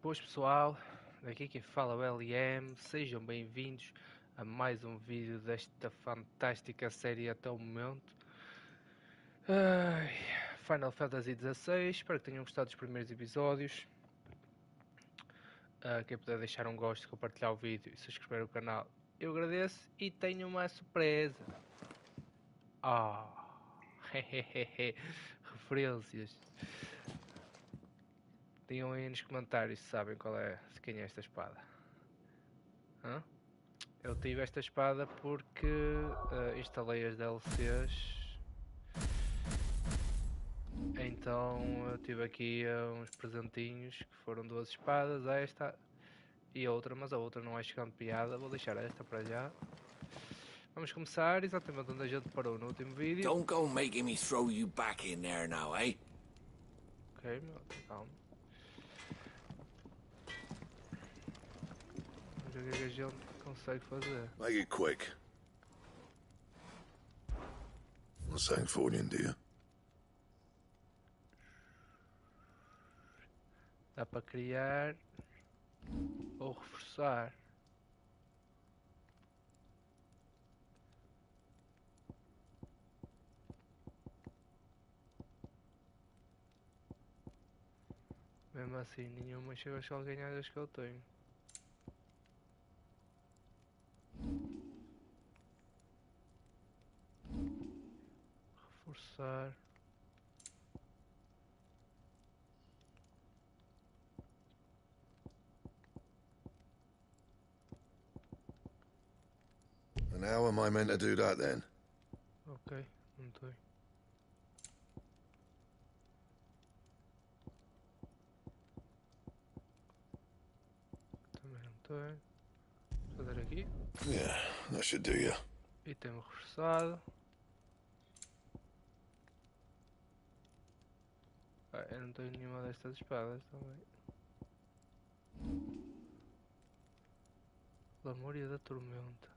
Boas pessoal, daqui quem fala é o LM, sejam bem-vindos a mais um vídeo desta fantástica série até o momento. Final Fantasy XVI, espero que tenham gostado dos primeiros episódios. Quem puder deixar um gosto, compartilhar o vídeo e subscrever o canal, eu agradeço. E tenho uma surpresa. Referências. Digam aí nos comentários se sabem quem é esta espada. Eu tive esta espada porque instalei as DLCs. Então eu tive aqui uns presentinhos que foram duas espadas, esta e a outra, mas a outra não é chegando piada, vou deixar esta para já. Vamos começar exatamente onde a gente parou no último vídeo. Don't go making me throw you back in there now, eh? Ok, meu, calma. Vamos ver o que a gente consegue fazer. Make it quick. Not saying for you, dear. Dá para criar ou reforçar. Mesmo assim, nenhuma chega às calcanhadas que eu tenho. Reforçar. And how am I meant to do that then? Ok, não estou. Também não estou. Vou fazer aqui. Yeah, that should do you. E temos reforçado. Eu não tenho nenhuma destas espadas também. Lamúria da tormenta.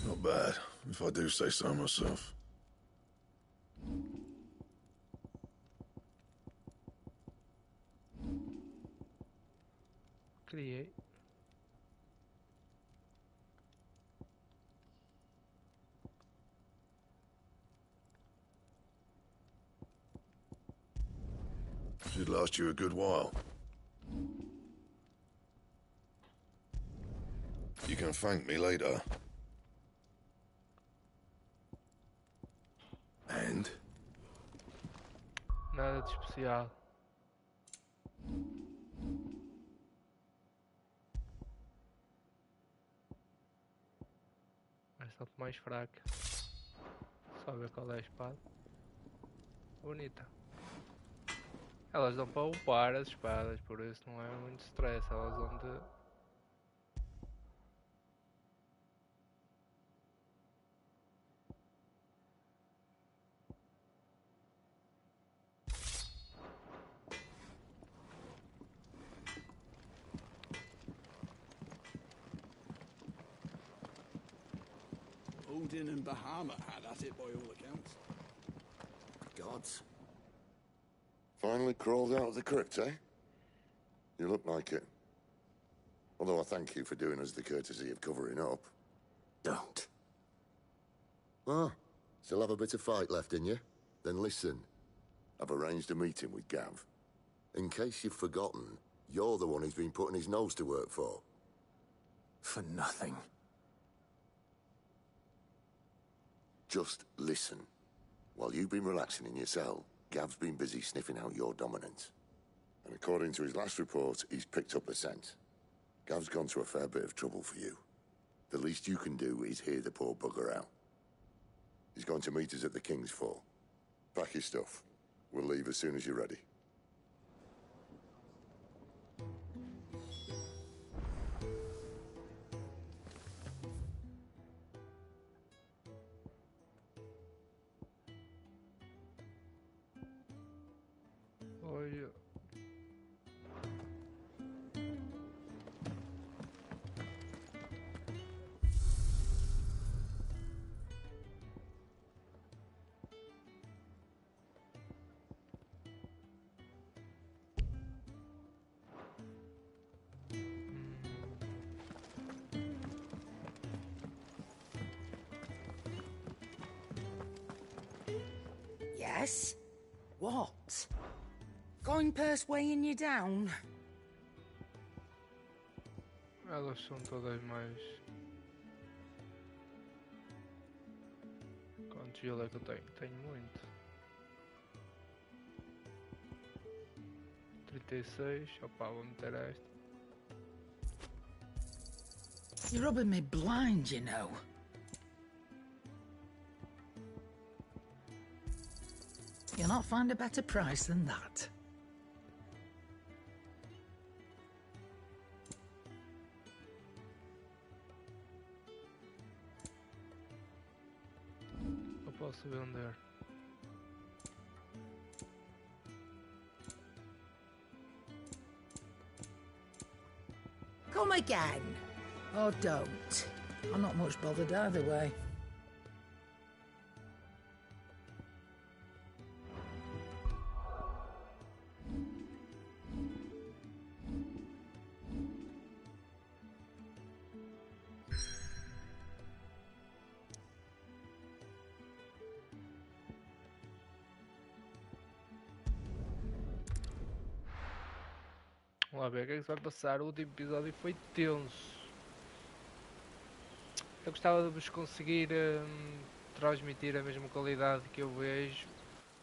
Not bad, if I do say so myself. Criei. Should last you a good while. You can thank me later. And? Nada de especial. Bastante mais fraca. Só ver qual é a espada. Bonita. Elas dão para upar as espadas, por isso não é muito stress. Elas dão de... Odin and Bahama had at it by all accounts. Gods. Finally crawled out of the crypt, eh? You look like it. Although I thank you for doing us the courtesy of covering up. Don't. Ah, still have a bit of fight left in you? Then listen. I've arranged a meeting with Gav. In case you've forgotten, you're the one he's been putting his nose to work for. For nothing. Just listen. While you've been relaxing in your cell, Gav's been busy sniffing out your dominance. And according to his last report, he's picked up the scent. Gav's gone to a fair bit of trouble for you. The least you can do is hear the poor bugger out. He's going to meet us at the King's Fall. Pack your stuff. We'll leave as soon as you're ready. Olha... Yes? What? Going purse weighing you down? Elas são todas mais... Quantos gelo é que eu tenho? Tenho muito. 36, opa, vou meter esta. You're rubbing me blind, you know. You'll not find a better price than that. Eu posso vender. Come again. Or don't. I'm not much bothered either way. Vamos lá ver o que é que se vai passar. O último episódio foi tenso. Eu gostava de vos conseguir transmitir a mesma qualidade que eu vejo,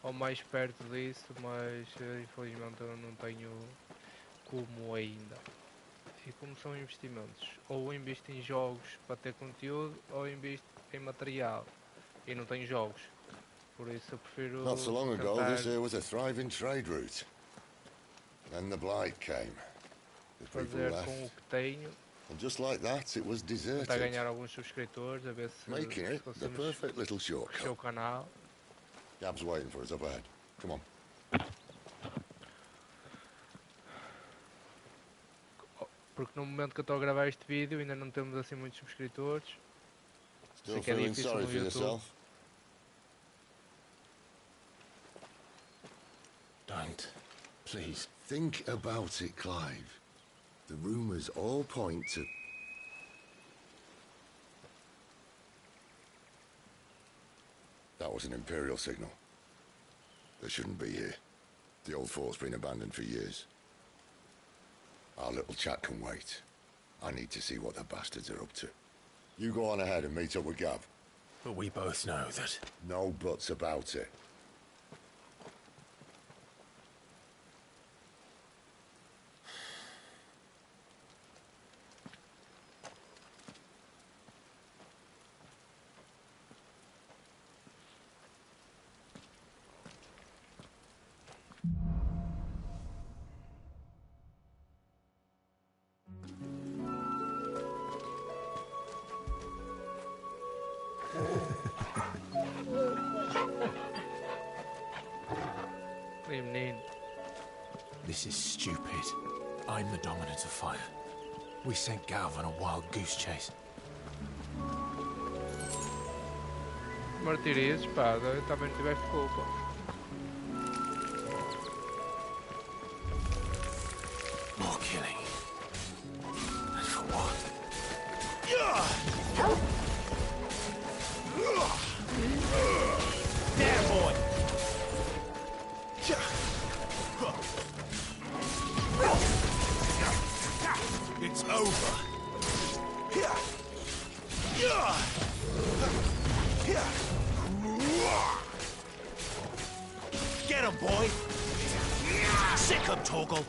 ou mais perto disso, mas infelizmente eu não tenho como ainda. E como são investimentos, ou invisto em jogos para ter conteúdo, ou invisto em material, e não tenho jogos, por isso eu prefiro Not so long ago, tentar this here was a thriving trade route. Then the blight came. The people fazer left. com o que tenho, And just like that, it was tentar deserted. ganhar alguns subscritores, a ver se Making it the conseguimos perfect little crescer o shortcut. canal. Gab's waiting for us up ahead. Come on. Porque no momento que eu estou a gravar este vídeo ainda não temos assim muitos subscritores. Still Sei que é feeling difícil sorry no for YouTube. yourself? Don't. Please. Think about it, Clive. The rumours all point to... That was an Imperial signal. They shouldn't be here. The old fort's been abandoned for years. Our little chat can wait. I need to see what the bastards are up to. You go on ahead and meet up with Gab. But we both know that. No buts about it. Ei, menino. This is stupid. I'm the dominant of fire. We sent Gav on a wild goose chase. Martirizes, pá, também tiveste culpa. More killing. And for what? There, boy! It's over. Get him, boy! Sick him, Torgal!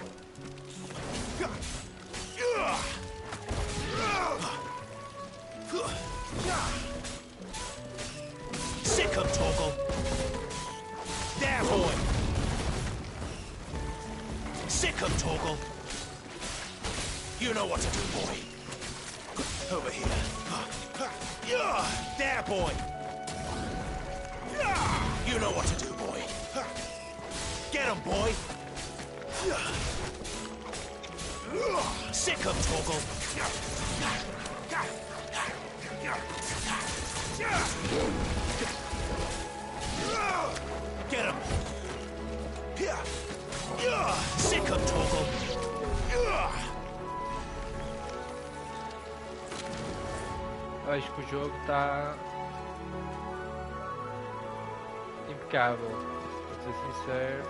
Sick him, Torgal! There, boy! Sick him, Torgal! You know what to do, boy. Over here. There, boy! You know what to do, boy. Get him, boy! Sick him, Torgal! Get him! Sick him, Torgal! Acho que o jogo está impecável. ser sincero.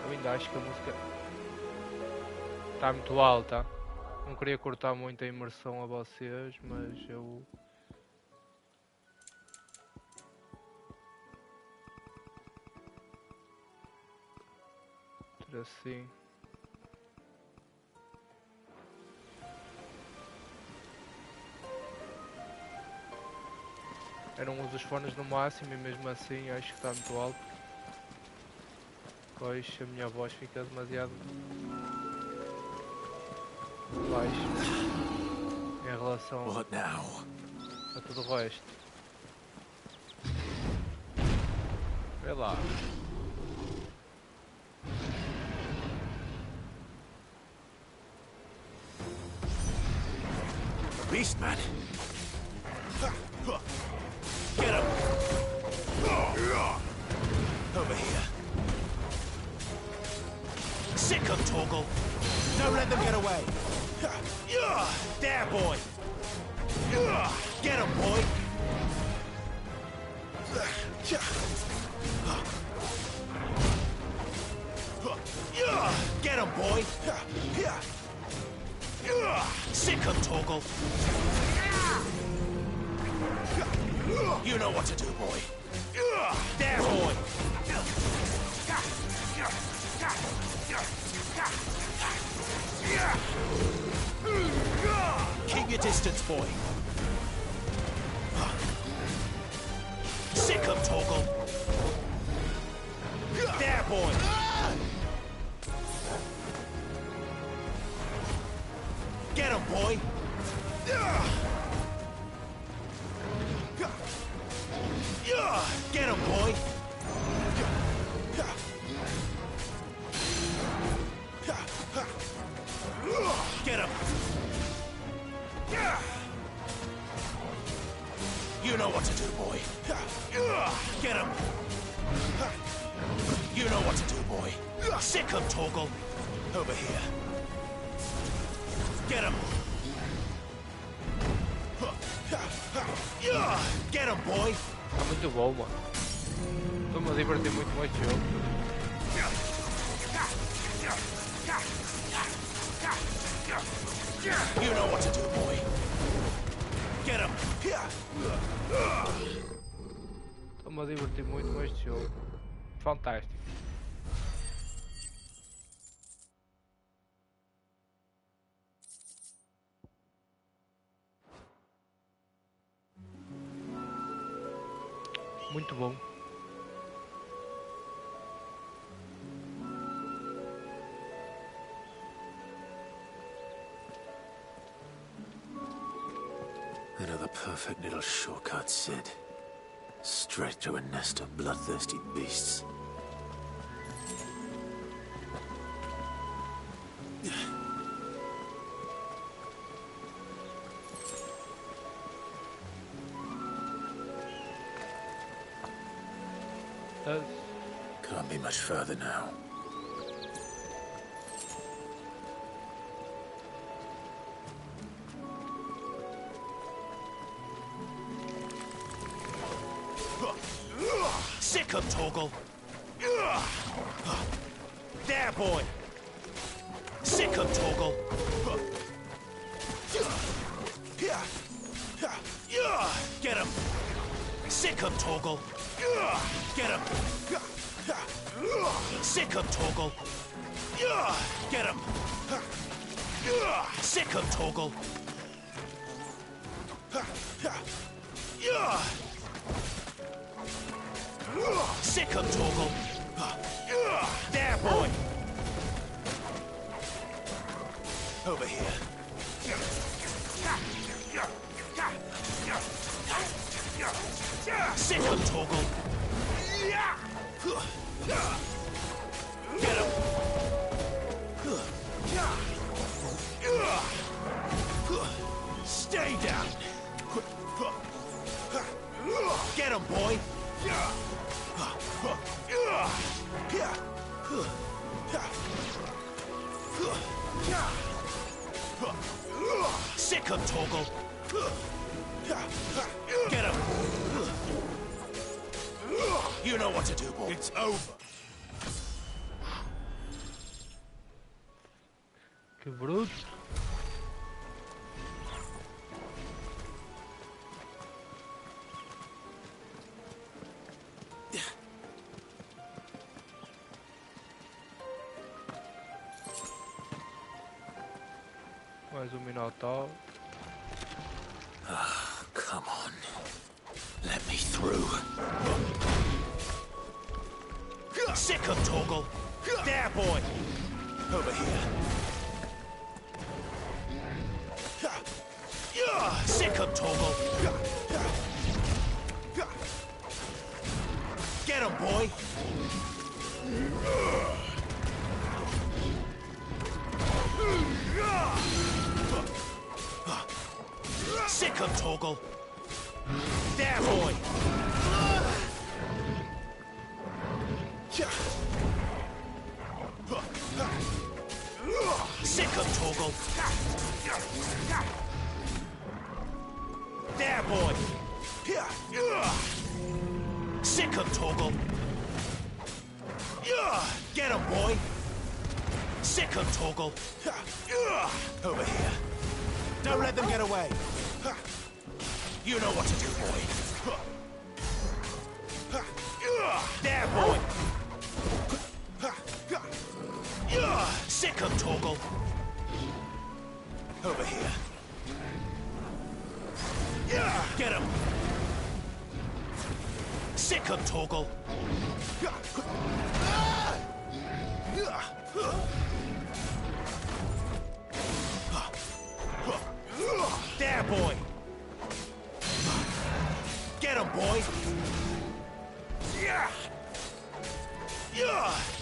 Eu ainda acho que a música está muito alta. Não queria cortar muito a imersão a vocês, mas eu... assim. Eu não uso os fones no máximo e mesmo assim acho que está muito alto. Pois a minha voz fica demasiado baixa em relação a tudo o resto. Vê lá. Beast man. Get him. Over here. Sick him, Torgal. Don't let them get away. There, boy. Get him, boy. Get him, boy. Sick him, Torgal. You know what to do, boy. There, boy. Keep your distance, boy. Sick him, Torgal. There, boy. Get him, boy. Get him, boy. Get him. You know what to do, boy. Get him. You know what to do, boy. Sick him, Torgal. Over here. Get him. Get him, boy. Tá muito bom, mano. Estou-me a divertir muito com este jogo. You know what to do, boy. Get him. Estou-me a divertir muito com este jogo. Fantástico. Muito bom. Another perfect little shortcut, Sid. Straight to a nest of bloodthirsty beasts. Can't be much further now. Sick him, Torgal. There, boy. Sick him, Torgal. Get him. Sick him, Torgal. Get him. Sick him, Torgal. Get him. Sick him, Torgal. Sick him, Torgal. There, boy. Over here. Sick him, Torgal. Get him. Stay down. Get him, boy. Sick him, Torgal. Get him. You know what to do, boy. It's over. Que bruto. Mais minotauro. Come on. Let me through. Sick of Toggle. There, boy. Over here. Sick of Toggle. Get him, boy. Sick of Toggle. There, boy. Sick of Toggle. There, boy. Sick of Toggle. Get him, boy. Sick of Toggle. Over here. Don't let them get away. You know what to do, boy. There, boy. Sick of Toggle. Over here. Get him. Sick of Toggle. There, boy. Get him, boy.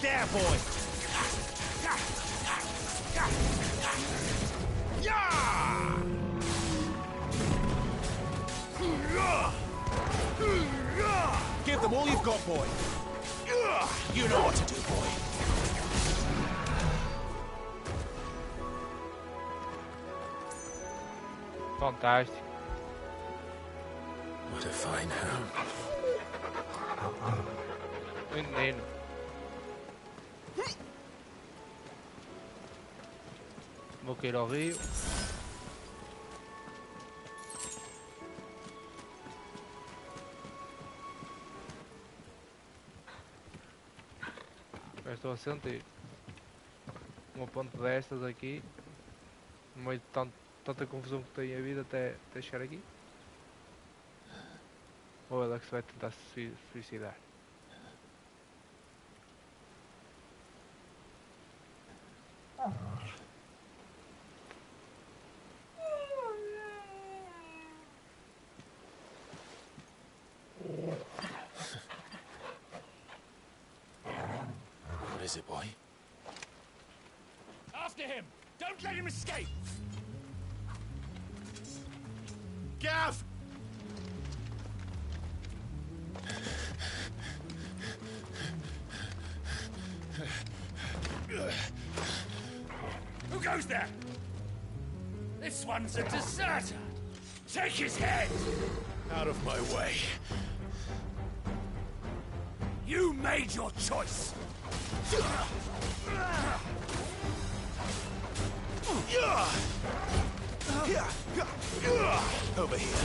There, boy. Give them all you've got, boy. You know what to do, boy. Fantástico. What a fine hound. Menino. Vou cair ao rio. Já estou a sentir uma ponte destas aqui, no meio de tanta confusão que tem a vida até chegar aqui. Ou ela que se vai tentar se suicidar. What is it, boy? After him! Don't let him escape! Gav! Who goes there? This one's a deserter! Take his head! Out of my way. You made your choice! Over here.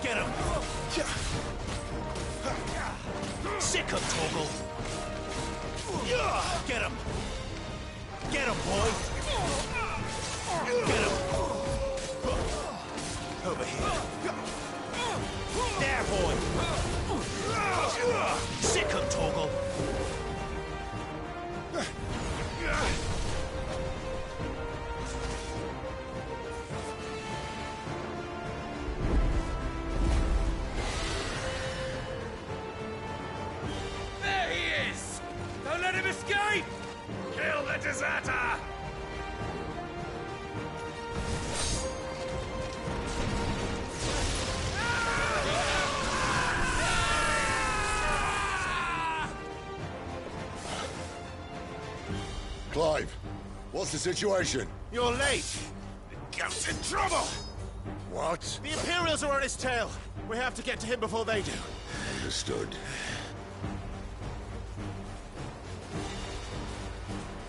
Get him. Sick of Toggle. Get him. Get him, boy. Get him. Over here. There, boy. Sick of Toggle. There he is! Don't let him escape! Kill the deserter! Clive, What's the situation? You're late. The Count's in trouble. What? The Imperials are on his tail. We have to get to him before they do. Understood.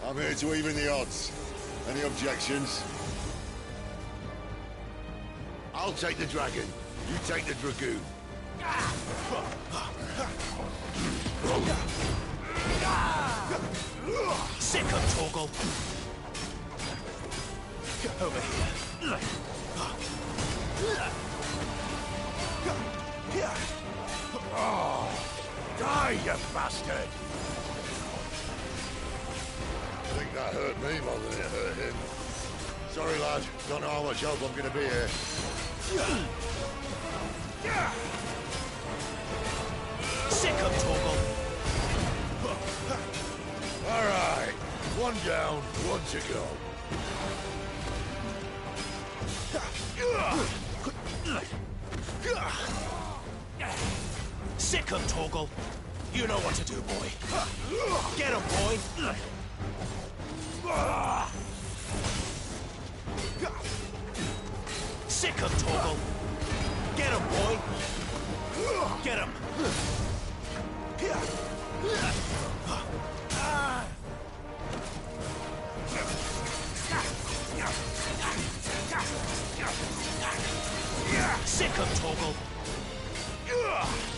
I'm here to even the odds. Any objections? I'll take the dragon. You take the dragoon. Sick of Torgal. Over here. Oh, die, you bastard! I think that hurt me more than it hurt him. Sorry, lad. Don't know how much help I'm gonna be here. Sick of Torgal. All right. One down, one to go. Sick of Torgal. You know what to do, boy. Get him, boy. Sick of Torgal. Get him, boy. Get him. Sick of Torgal.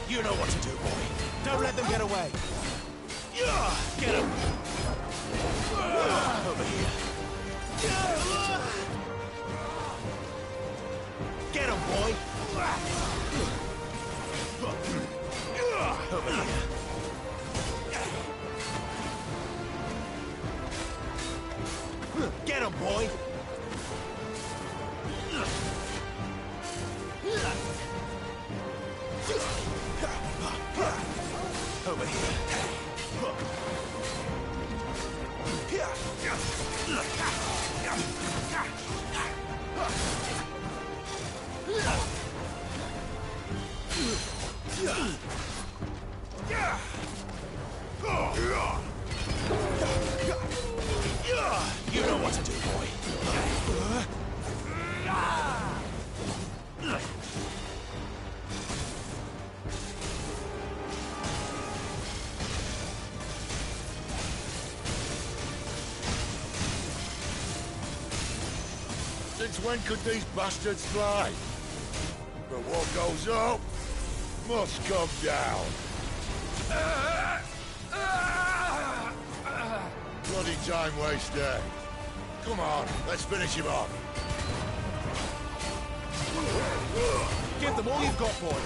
You know what to do, boy. Don't let them get away. Get him. Over here. Get him, boy. Over here. Get him, boy. Over here. You know what to do, boy. Since when could these bastards fly? But what goes up must come down. Bloody time waster. Come on, let's finish him off. Give them all you've got, boy.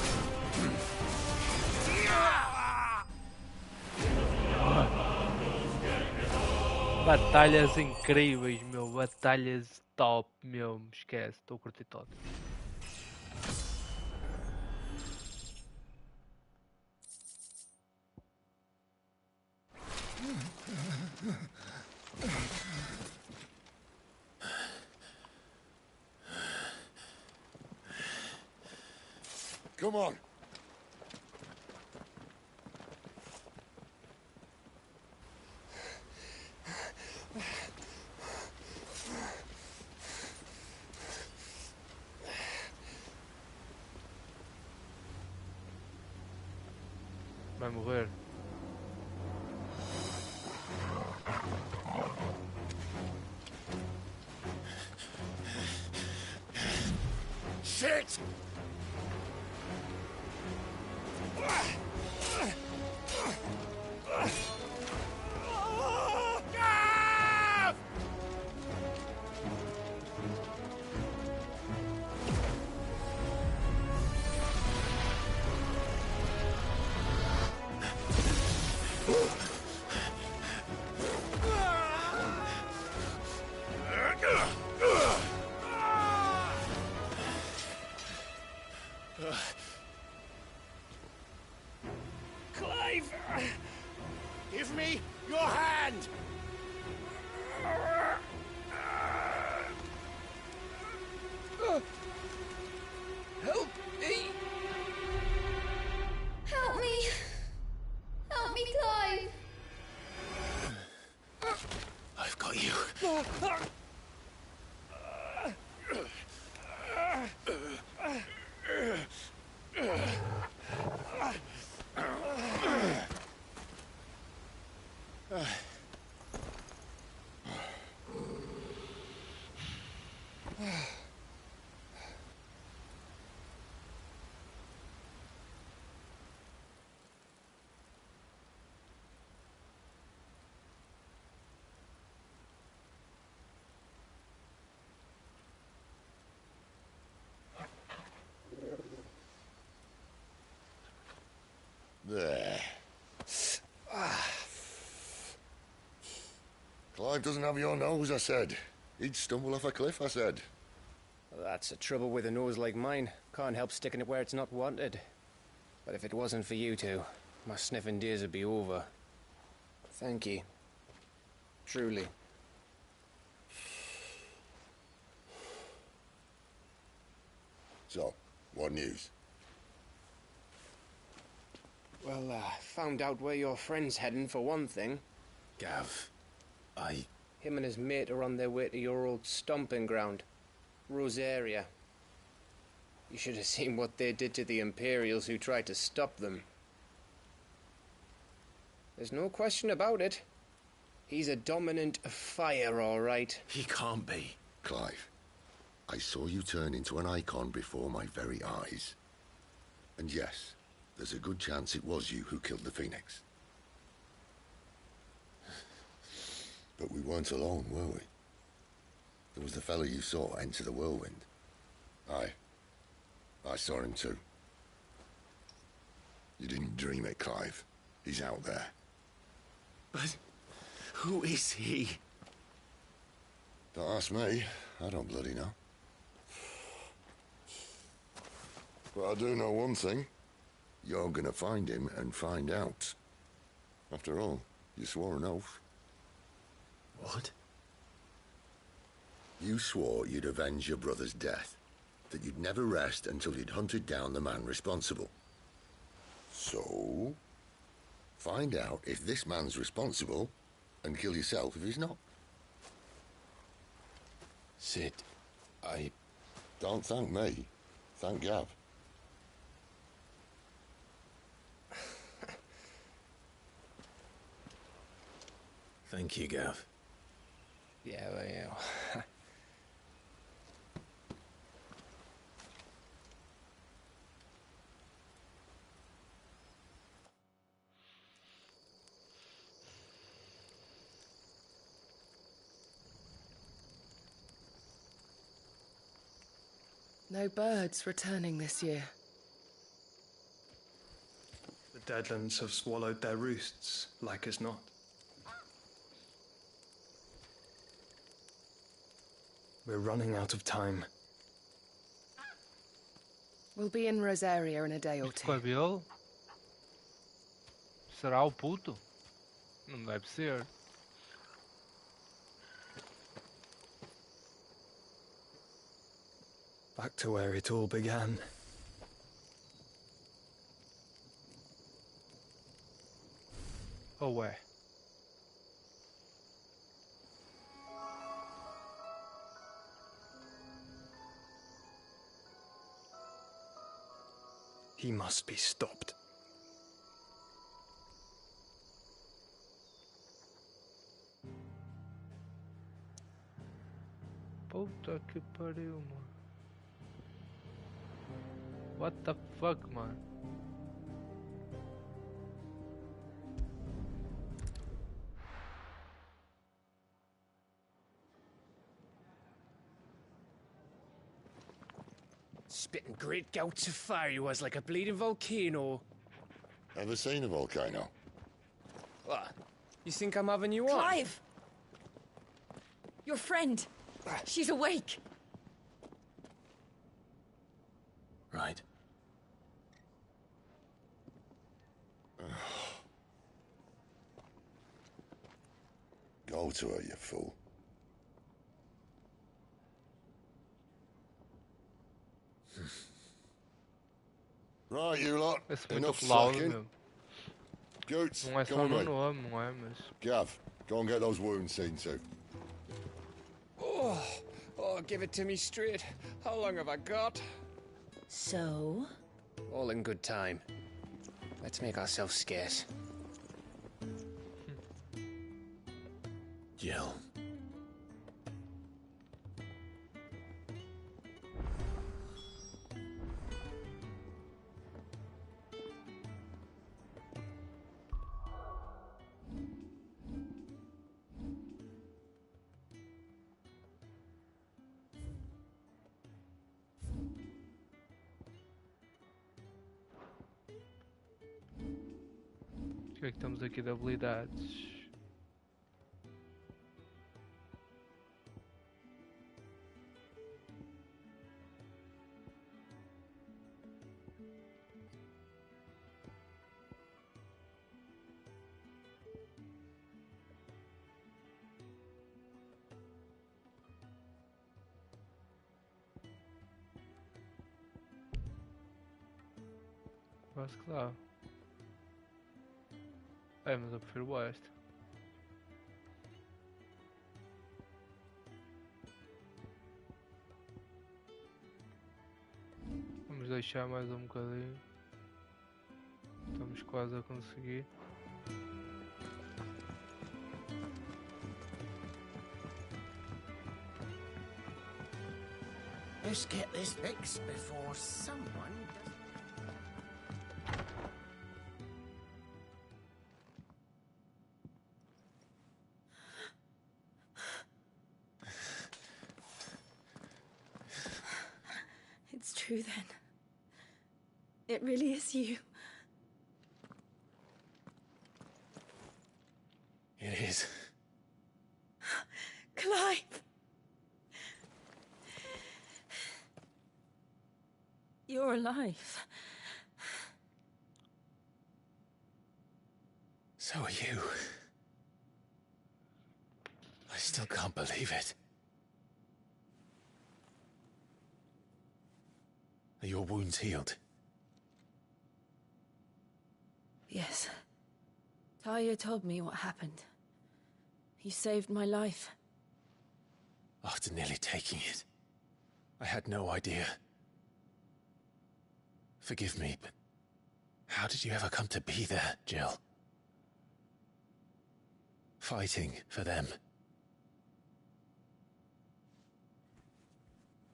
Batalhas incríveis, meu. Batalhas top, meu. Esquece, estou a curtir todo. Come on. Vai morrer. Shit! Clive! Give me your hand! Help me! Help me! Help me, Clive! I've got you. There. Clive doesn't have your nose, I said. He'd stumble off a cliff, I said. Well, that's the trouble with a nose like mine. Can't help sticking it where it's not wanted. But if it wasn't for you two, my sniffing days would be over. Thank you. Truly. So, what news? Well, found out where your friend's heading for one thing. Gav, Him and his mate are on their way to your old stomping ground, Rosaria. You should have seen what they did to the Imperials who tried to stop them. There's no question about it. He's a dominant of fire, all right. He can't be. Clive, I saw you turn into an icon before my very eyes. And yes, there's a good chance it was you who killed the Phoenix. But we weren't alone, were we? There was the fellow you saw enter the whirlwind. I saw him too. You didn't dream it, Clive. He's out there. But who is he? Don't ask me. I don't bloody know. But I do know one thing. You're gonna find him and find out. After all, you swore an oath. What? You swore you'd avenge your brother's death. That you'd never rest until you'd hunted down the man responsible. So, find out if this man's responsible, and kill yourself if he's not. Sid, Don't thank me. Thank Gav. Thank you, Gav. Yeah, well, yeah. No birds returning this year. The Deadlands have swallowed their roosts, like as not. We're running out of time. We'll be in Rosaria in a day or two. Cabelo? Será o puto? Não deve ser. Back to where it all began. Oh, ué. He must be stopped. Puta que pariu, mano. What the fuck, man? Spitting great gouts of fire he was, like a bleeding volcano. Ever seen a volcano? What? You think I'm having you on? Clive! Your friend! She's awake! Right. Go to her, you fool. Right, you lot. Esse muito Enough flaudo, sucking. meu. Goots, Não é go só on, no mate. nome, não é? Mas. Gav, go and get those wounds seen to. Oh, give it to me straight. How long have I got? So? All in good time. Let's make ourselves scarce. Jill. que é que temos aqui de habilidades? Acho que dá. É, mas eu prefiro esta. Vamos deixar mais um bocadinho. Estamos quase a conseguir. Let's get this fixed before someone... It's true then. It really is you. It is. Clive! You're alive. So are you. I still can't believe it. Are your wounds healed? Yes. Talia told me what happened. You saved my life. After nearly taking it, I had no idea. Forgive me, but how did you ever come to be there, Jill? Fighting for them.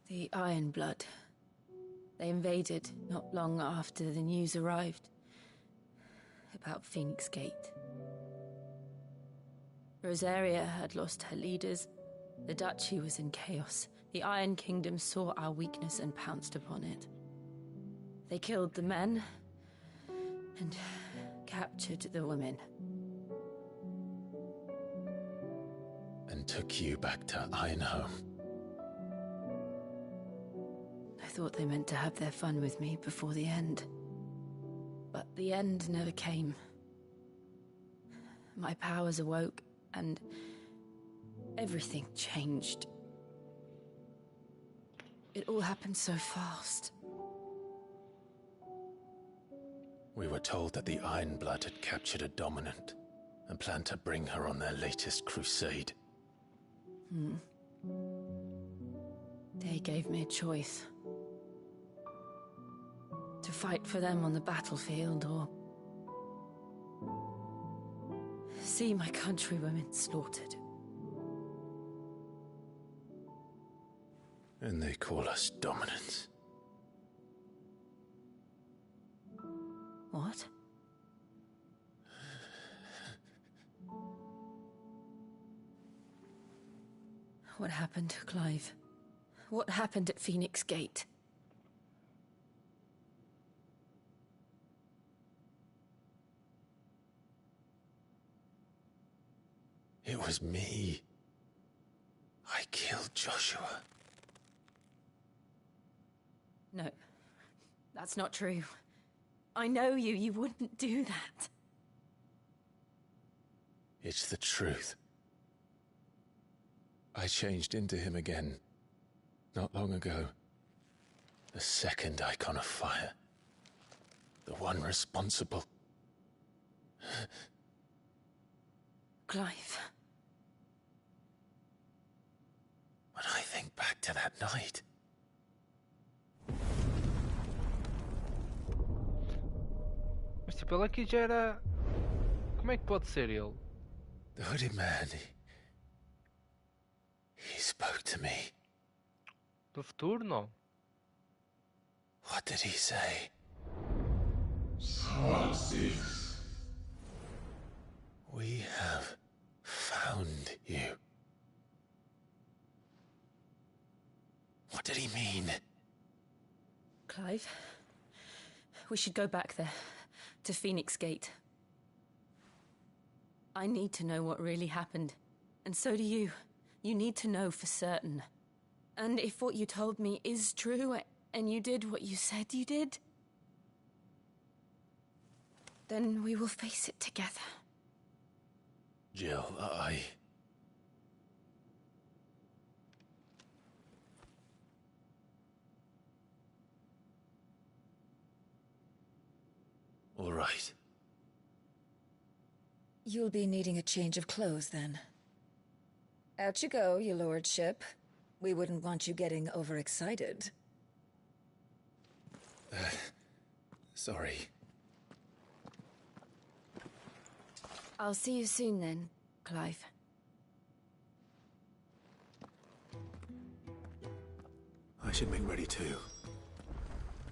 The Iron Blood. They invaded not long after the news arrived about Phoenix Gate. Rosaria had lost her leaders. The Duchy was in chaos. The Iron Kingdom saw our weakness and pounced upon it. They killed the men and captured the women. And took you back to Ironhome. I thought they meant to have their fun with me before the end. But the end never came. My powers awoke, and everything changed. It all happened so fast. We were told that the Iron Blood had captured a dominant and planned to bring her on their latest crusade. They gave me a choice. To fight for them on the battlefield, or see my countrywomen slaughtered. And they call us dominants. What? What happened, Clive? What happened at Phoenix Gate? It was me. I killed Joshua. No, that's not true. I know you. You wouldn't do that. It's the truth. I changed into him again, not long ago. The second icon of fire. The one responsible. Clive. When I think back to that night... Mas tipo, ele aqui já era... Como é que pode ser ele? The hooded man, he spoke to me. Do futuro, não? What did he say? We have found you. What did he mean? Clive, we should go back there, to Phoenix Gate. I need to know what really happened. And so do you. You need to know for certain. And if what you told me is true, and you did what you said you did, then we will face it together. Jill, all right. You'll be needing a change of clothes, then. Out you go, your lordship. We wouldn't want you getting overexcited. Sorry. I'll see you soon then, Clive. I should make ready too.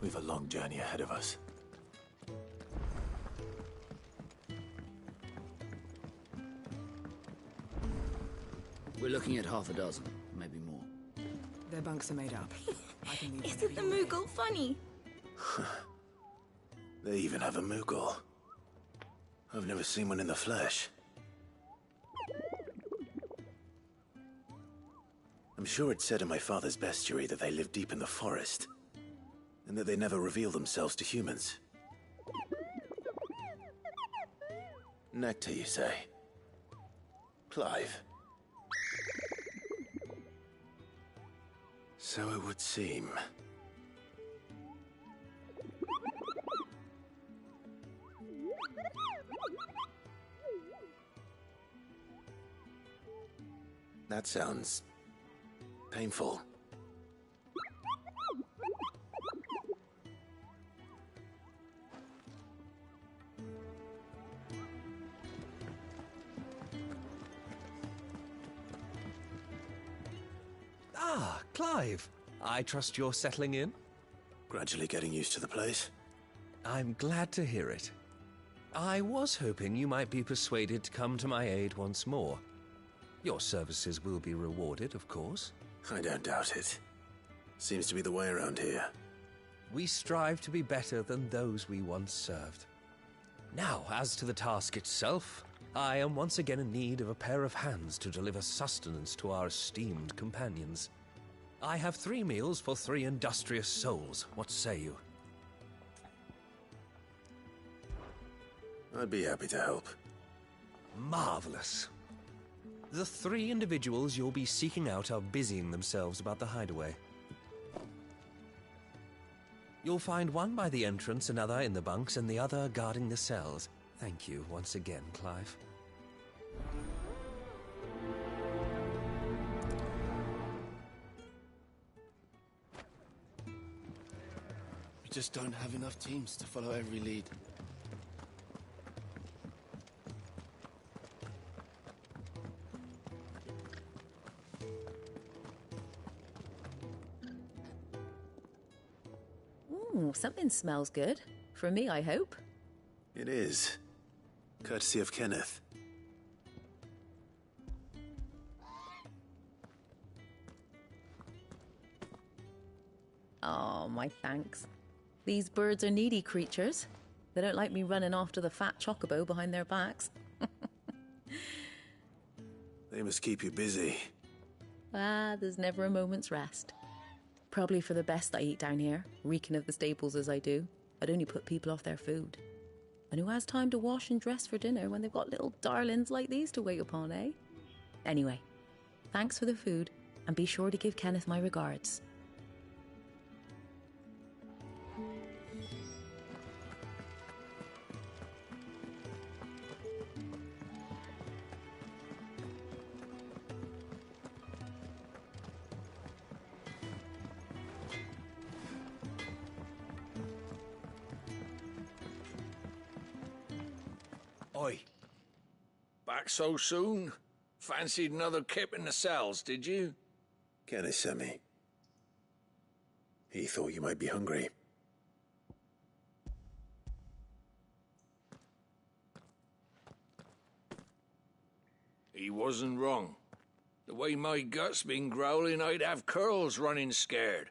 We've a long journey ahead of us. We're looking at half a dozen, maybe more. Their bunks are made up. I can leave Isn't the Moogle funny? They even have a Moogle. I've never seen one in the flesh. I'm sure it said in my father's bestiary that they live deep in the forest, and that they never reveal themselves to humans. Nectar, you say? Clive? So it would seem. That sounds painful. Ah, Clive. I trust you're settling in? Gradually getting used to the place. I'm glad to hear it. I was hoping you might be persuaded to come to my aid once more. Your services will be rewarded, of course. I don't doubt it. Seems to be the way around here. We strive to be better than those we once served. Now, as to the task itself, I am once again in need of a pair of hands to deliver sustenance to our esteemed companions. I have 3 meals for 3 industrious souls. What say you? I'd be happy to help. Marvelous. The 3 individuals you'll be seeking out are busying themselves about the hideaway. You'll find one by the entrance, another in the bunks, and the other guarding the cells. Thank you once again, Clive. We just don't have enough teams to follow every lead. Ooh, something smells good. For me, I hope. It is. Courtesy of Kenneth. Oh, my thanks. These birds are needy creatures. They don't like me running off to the fat chocobo behind their backs. They must keep you busy. Ah, there's never a moment's rest. Probably for the best I eat down here, reeking of the staples as I do. I'd only put people off their food. And who has time to wash and dress for dinner when they've got little darlings like these to wait upon, eh? Anyway, thanks for the food, and be sure to give Kenneth my regards. Oi. Back so soon? Fancied another kip in the cells, did you? Kenneth sent me. He thought you might be hungry. He wasn't wrong. The way my gut's been growling, I'd have curls running scared.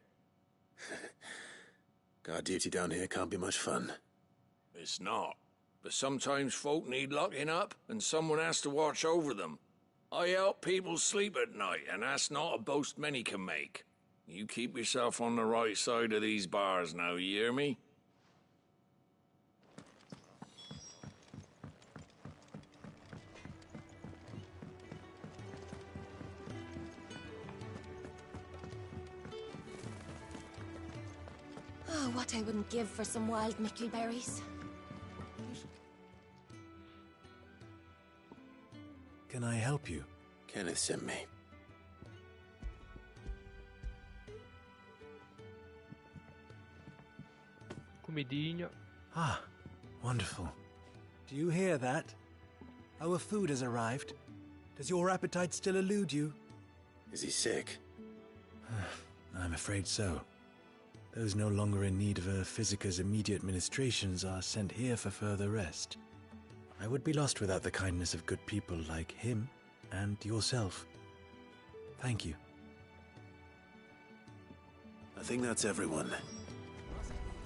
Guard duty down here can't be much fun. It's not. but sometimes folk need locking up, and someone has to watch over them. I help people sleep at night, and that's not a boast many can make. You keep yourself on the right side of these bars now, you hear me? Oh, what I wouldn't give for some wild mickleberries. Can I help you? Kenneth sent me. Comidinha. Ah, wonderful. Do you hear that? Our food has arrived. Does your appetite still elude you? Is he sick? I'm afraid so. Those no longer in need of a physicker's immediate ministrations are sent here for further rest. I would be lost without the kindness of good people like him and yourself. Thank you. I think that's everyone.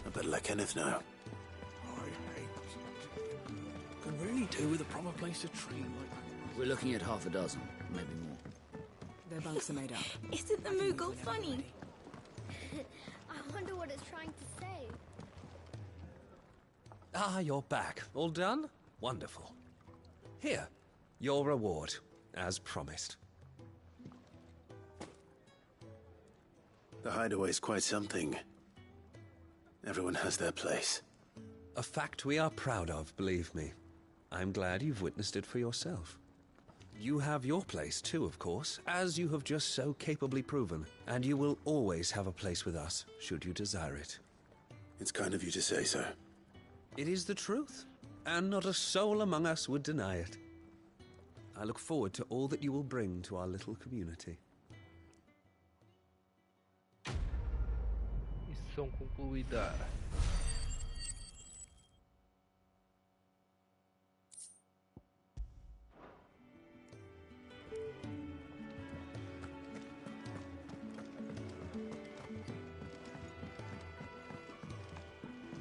I better let Kenneth know. Could really do with a proper place to train like that. We're looking at half a dozen, maybe more. Their bunks are made up. Isn't the Moogle funny? I wonder what it's trying to say. Ah, you're back. All done? Wonderful. Here, your reward, as promised. The hideaway's quite something. Everyone has their place. A fact we are proud of, believe me. I'm glad you've witnessed it for yourself. You have your place too, of course, as you have just so capably proven, and you will always have a place with us, should you desire it. It's kind of you to say so. It is the truth, and not a soul among us would deny it. I look forward to all that you will bring to our little community. Missão concluída.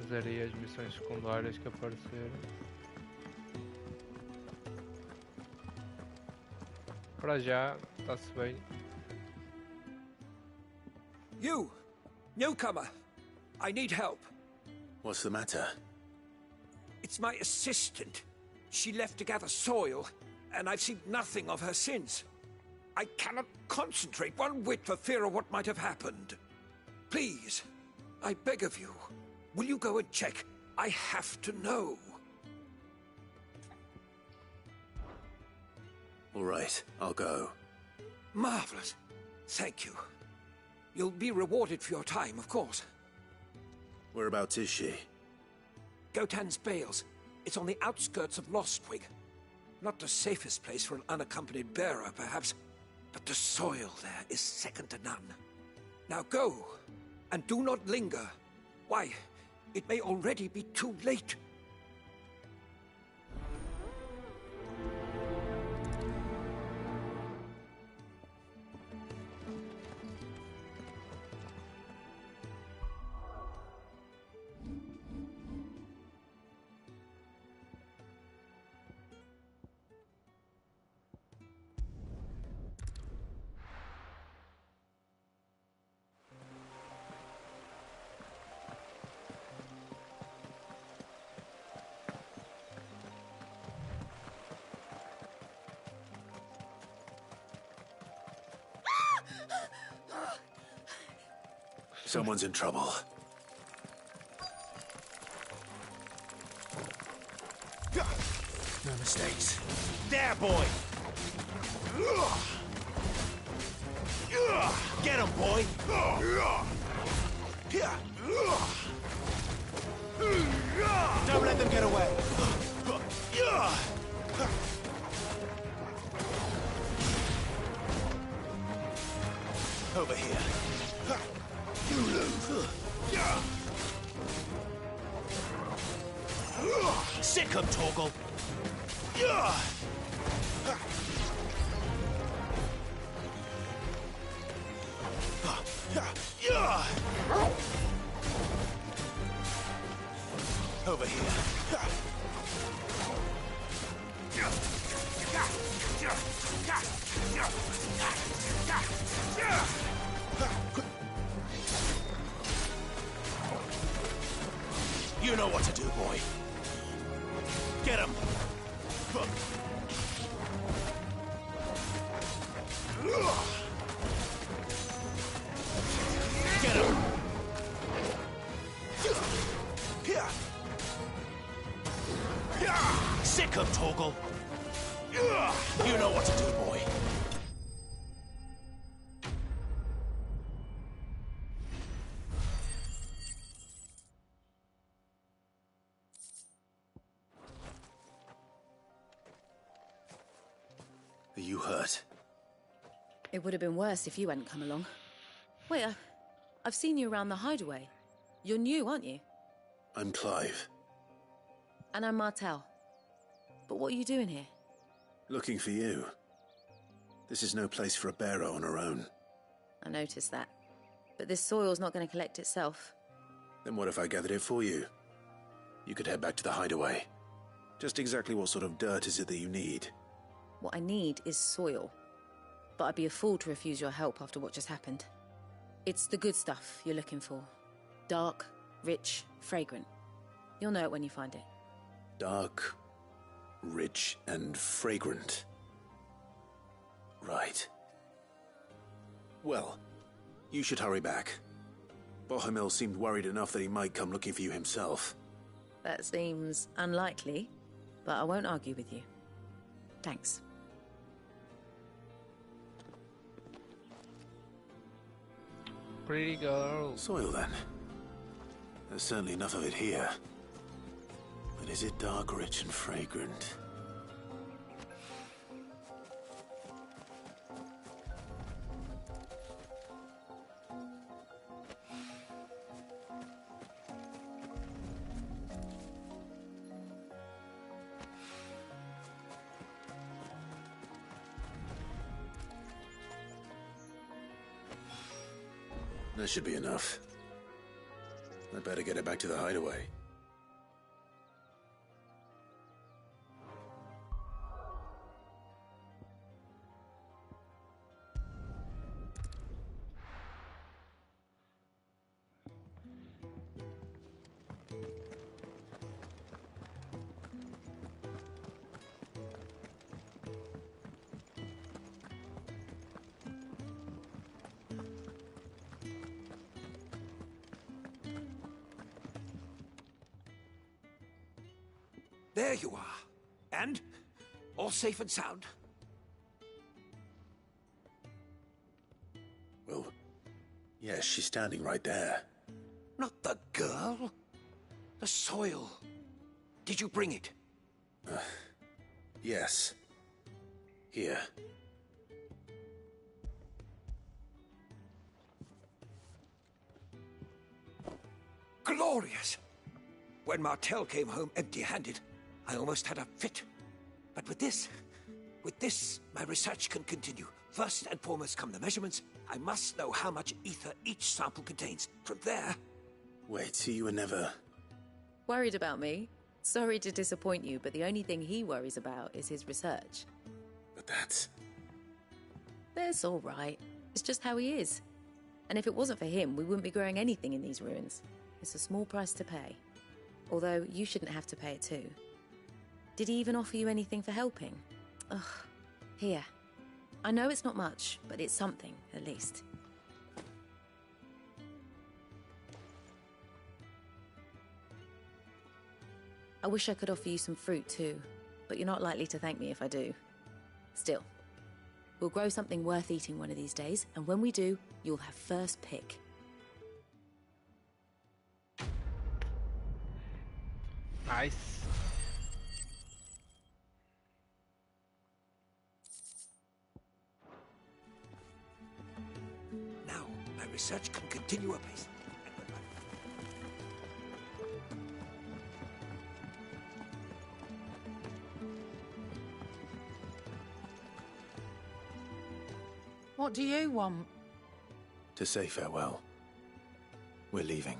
Fazerei as missões secundárias que apareceram. Para já, está-se bem. You! Newcomer! I need help. What's the matter? It's my assistant. She left to gather soil, and I've seen nothing of her since. I cannot concentrate one whit for fear of what might have happened. Please, I beg of you, will you go and check? I have to know. All right, I'll go. Marvelous. Thank you. You'll be rewarded for your time, of course. Whereabouts is she? Gotan's Bales. It's on the outskirts of Lostwig. Not the safest place for an unaccompanied bearer, perhaps, but the soil there is second to none. Now go, and do not linger. Why, it may already be too late. Someone's in trouble. No mistakes. There, boy! Get him, boy! Don't let them get away! Over here. You lose. Sick him, Torgal. Over here. You know what to do, boy. Get him! Get him! Sick him, Torgal! You know what to do, boy. Are you hurt? It would have been worse if you hadn't come along. Wait, I've seen you around the hideaway. You're new, aren't you? I'm Clive. And I'm Martel. But what are you doing here? Looking for you. This is no place for a bearer on her own. I noticed that. But this soil's not going to collect itself. Then what if I gathered it for you? You could head back to the hideaway. Just exactly what sort of dirt is it that you need? What I need is soil. But I'd be a fool to refuse your help after what just happened. It's the good stuff you're looking for. Dark, rich, fragrant. You'll know it when you find it. Dark, rich, and fragrant. Right. Well, you should hurry back. Bohemil seemed worried enough that he might come looking for you himself. That seems unlikely, but I won't argue with you. Thanks. Pretty girl. Soil, then. There's certainly enough of it here. But is it dark, rich, and fragrant? That should be enough. I'd better get it back to the hideaway. There you are. And? All safe and sound? Well, yes, she's standing right there. Not the girl. The soil. Did you bring it? Yes. Here. Glorious! When Martel came home empty-handed, I almost had a fit. But with this, my research can continue. First and foremost come the measurements. I must know how much ether each sample contains. From there... Wait, so you were never... Worried about me? Sorry to disappoint you, but the only thing he worries about is his research. But that's... That's all right. It's just how he is. And if it wasn't for him, we wouldn't be growing anything in these ruins. It's a small price to pay. Although, you shouldn't have to pay it too. Did he even offer you anything for helping? Ugh. Here. I know it's not much, but it's something, at least. I wish I could offer you some fruit too, but you're not likely to thank me if I do. Still, we'll grow something worth eating one of these days, and when we do, you'll have first pick. Nice. Now, my research can continue apace. What do you want? To say farewell. We're leaving.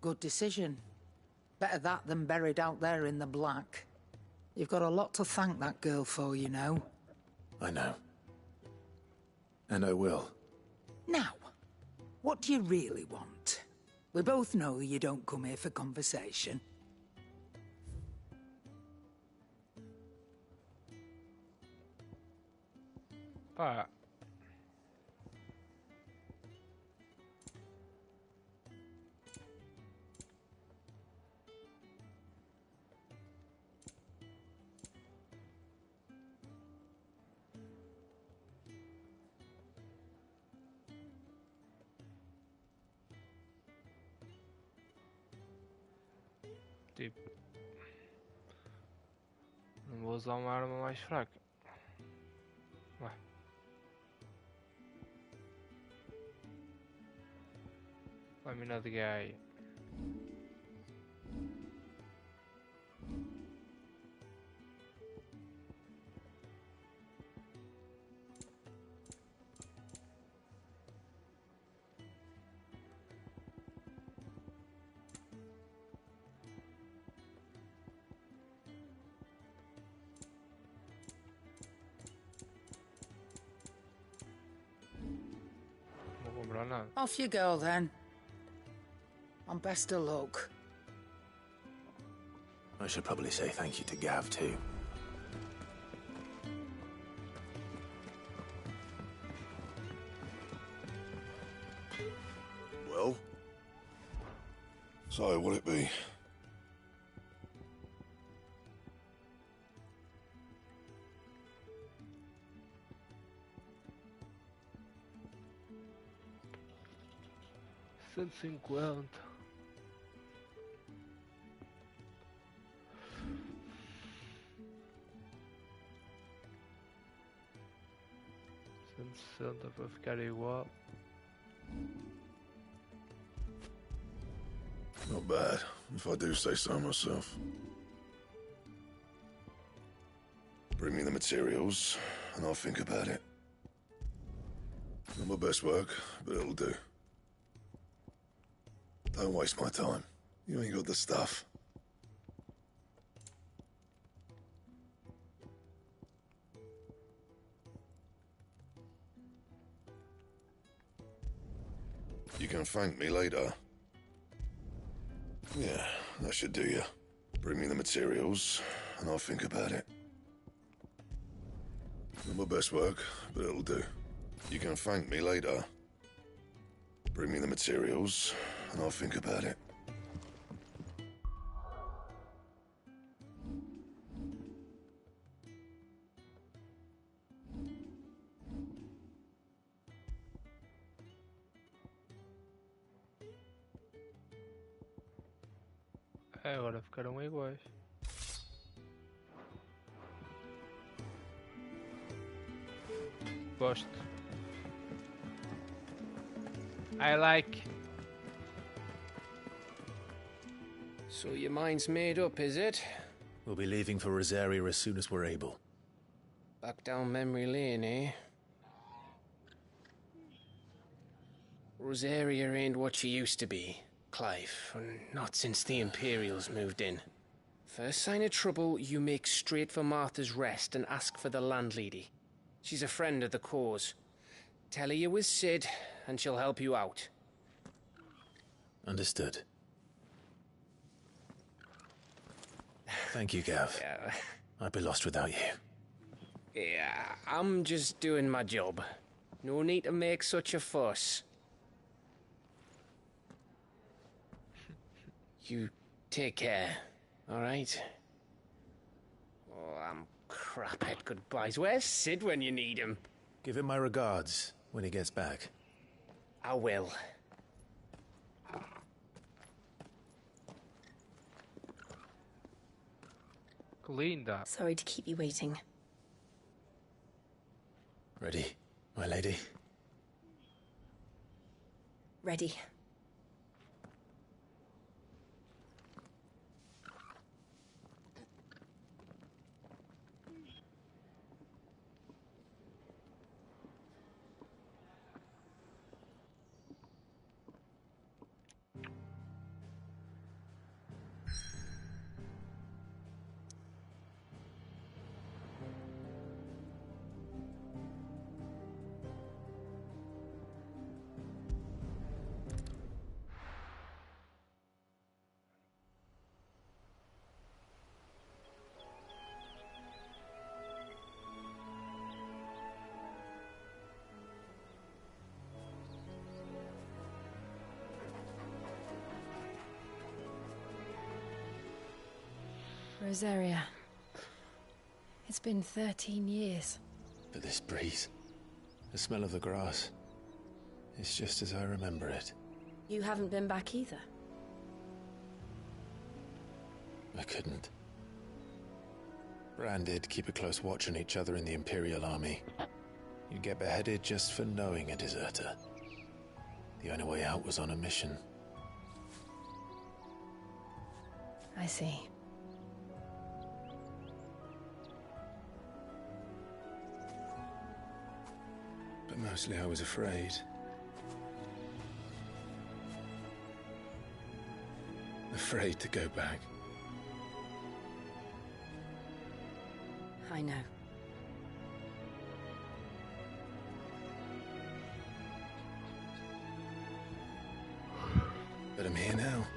Good decision. Better that than buried out there in the black. You've got a lot to thank that girl for, you know. I know. And I will. Now, what do you really want? We both know you don't come here for conversation. Pá. Tipo, não vou usar uma arma mais fraca. Vai. Lâmina de Gaia. Off you go, then. And best of luck. I should probably say thank you to Gav, too. Well? So, what'll it be? $150. $160 para ficar igual. Not bad, if I do say so myself. Bring me the materials, and I'll think about it. Not my best work, but it'll do. Don't waste my time. You ain't got the stuff. You can thank me later. Yeah, that should do you. Bring me the materials, and I'll think about it. Not my best work, but it'll do. You can thank me later. Bring me the materials, and I'll think about it. Agora ficaram iguais. Gosto. I like. So your mind's made up, is it? We'll be leaving for Rosaria as soon as we're able. Back down memory lane, eh? Rosaria ain't what she used to be, Clive. Not since the Imperials moved in. First sign of trouble, you make straight for Martha's Rest and ask for the landlady. She's a friend of the cause. Tell her you was Sid, and she'll help you out. Understood. Thank you, Gav. Yeah. I'd be lost without you. Yeah, I'm just doing my job. No need to make such a fuss. You take care, all right? Oh, I'm crap at goodbyes. Where's Sid when you need him? Give him my regards when he gets back. I will. Linda. Sorry to keep you waiting. Ready, my lady? Ready. Rosaria. It's been 13 years. But this breeze, the smell of the grass, it's just as I remember it. You haven't been back either. I couldn't. Bran did keep a close watch on each other in the Imperial Army. You'd get beheaded just for knowing a deserter. The only way out was on a mission. I see. But mostly I was afraid. Afraid to go back. I know. But I'm here now.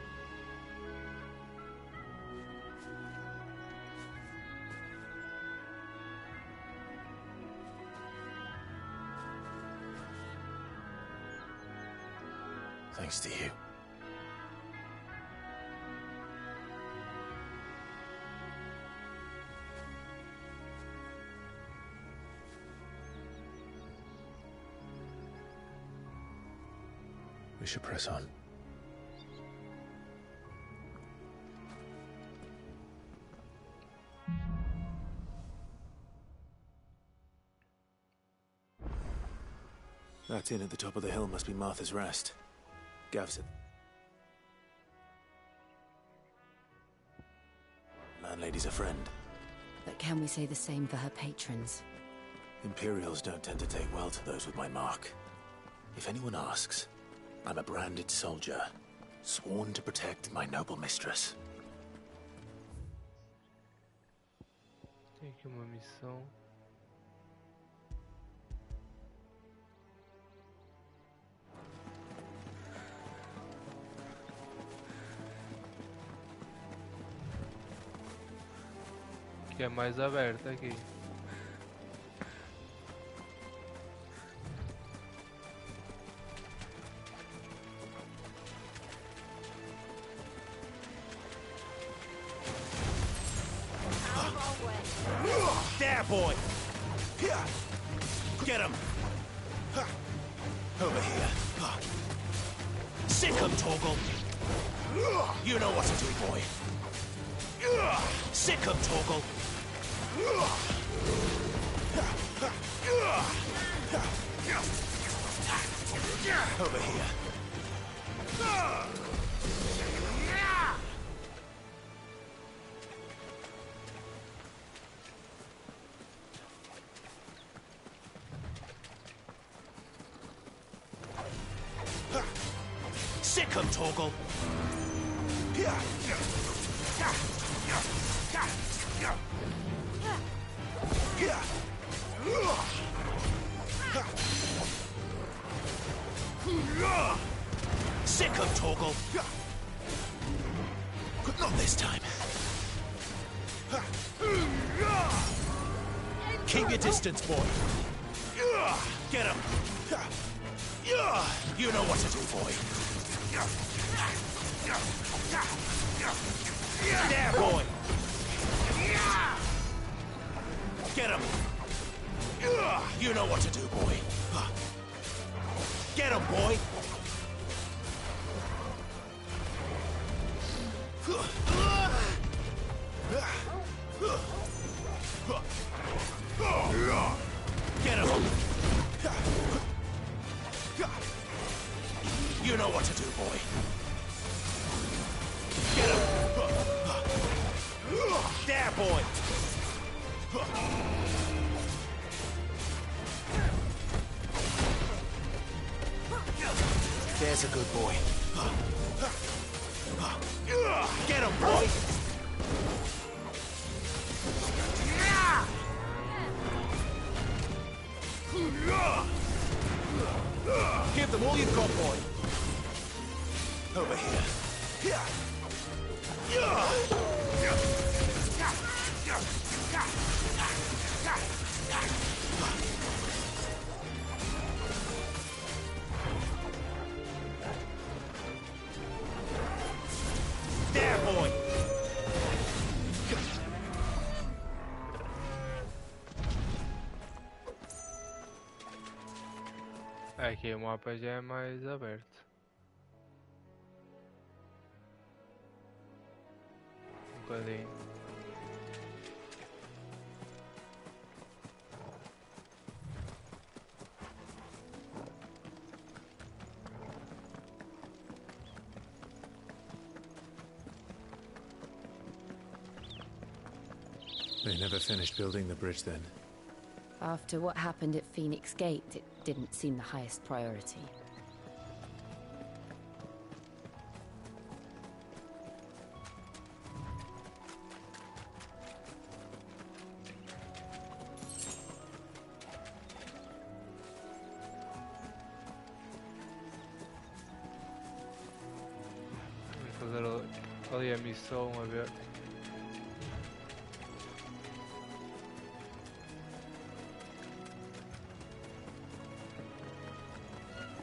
Thanks to you. We should press on. That inn at the top of the hill must be Martha's Rest. Gav's it. Landlady's a friend. But can we say the same for her patrons? Imperials don't tend to take well to those with my mark. If anyone asks, I'm a branded soldier, sworn to protect my noble mistress. Tem aqui uma missão. Que é mais aberta aqui. There, boy! Get him! Over here. Sick him, Torgal! You know what to do, boy. Sick him, Torgal! Over here. Sick him, Torgal! Sick him, Torgal! Not this time. Keep your distance, boy. Get him. You know what to do, boy. There, boy. Get him. You know what to do, boy. Get him, boy. Get him. You know what to do, boy. Get him. There, boy. There's a good boy. Get him, boy. Give them all you've got, boy. Over here. There, boy. Aqui o mapa já é mais aberto. Um bocadinho. They never finished building the bridge then. After what happened at Phoenix Gate, it didn't seem the highest priority. Vou fazer ali a missão a ver.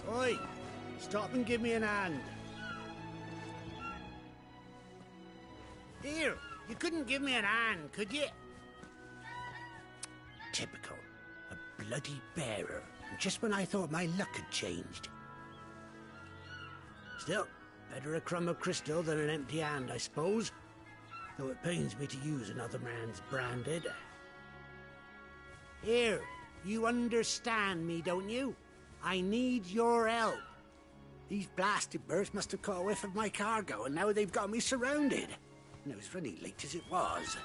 Oi! Stop and give me an hand. Here, you couldn't give me an hand, could you? Typical. A bloody bearer. Just when I thought my luck had changed. Still, better a crumb of crystal than an empty hand, I suppose. Though it pains me to use another man's branded. Here, you understand me, don't you? I need your help. These blasted birds must have caught a whiff of my cargo, and now they've got me surrounded. And it was running late as it was.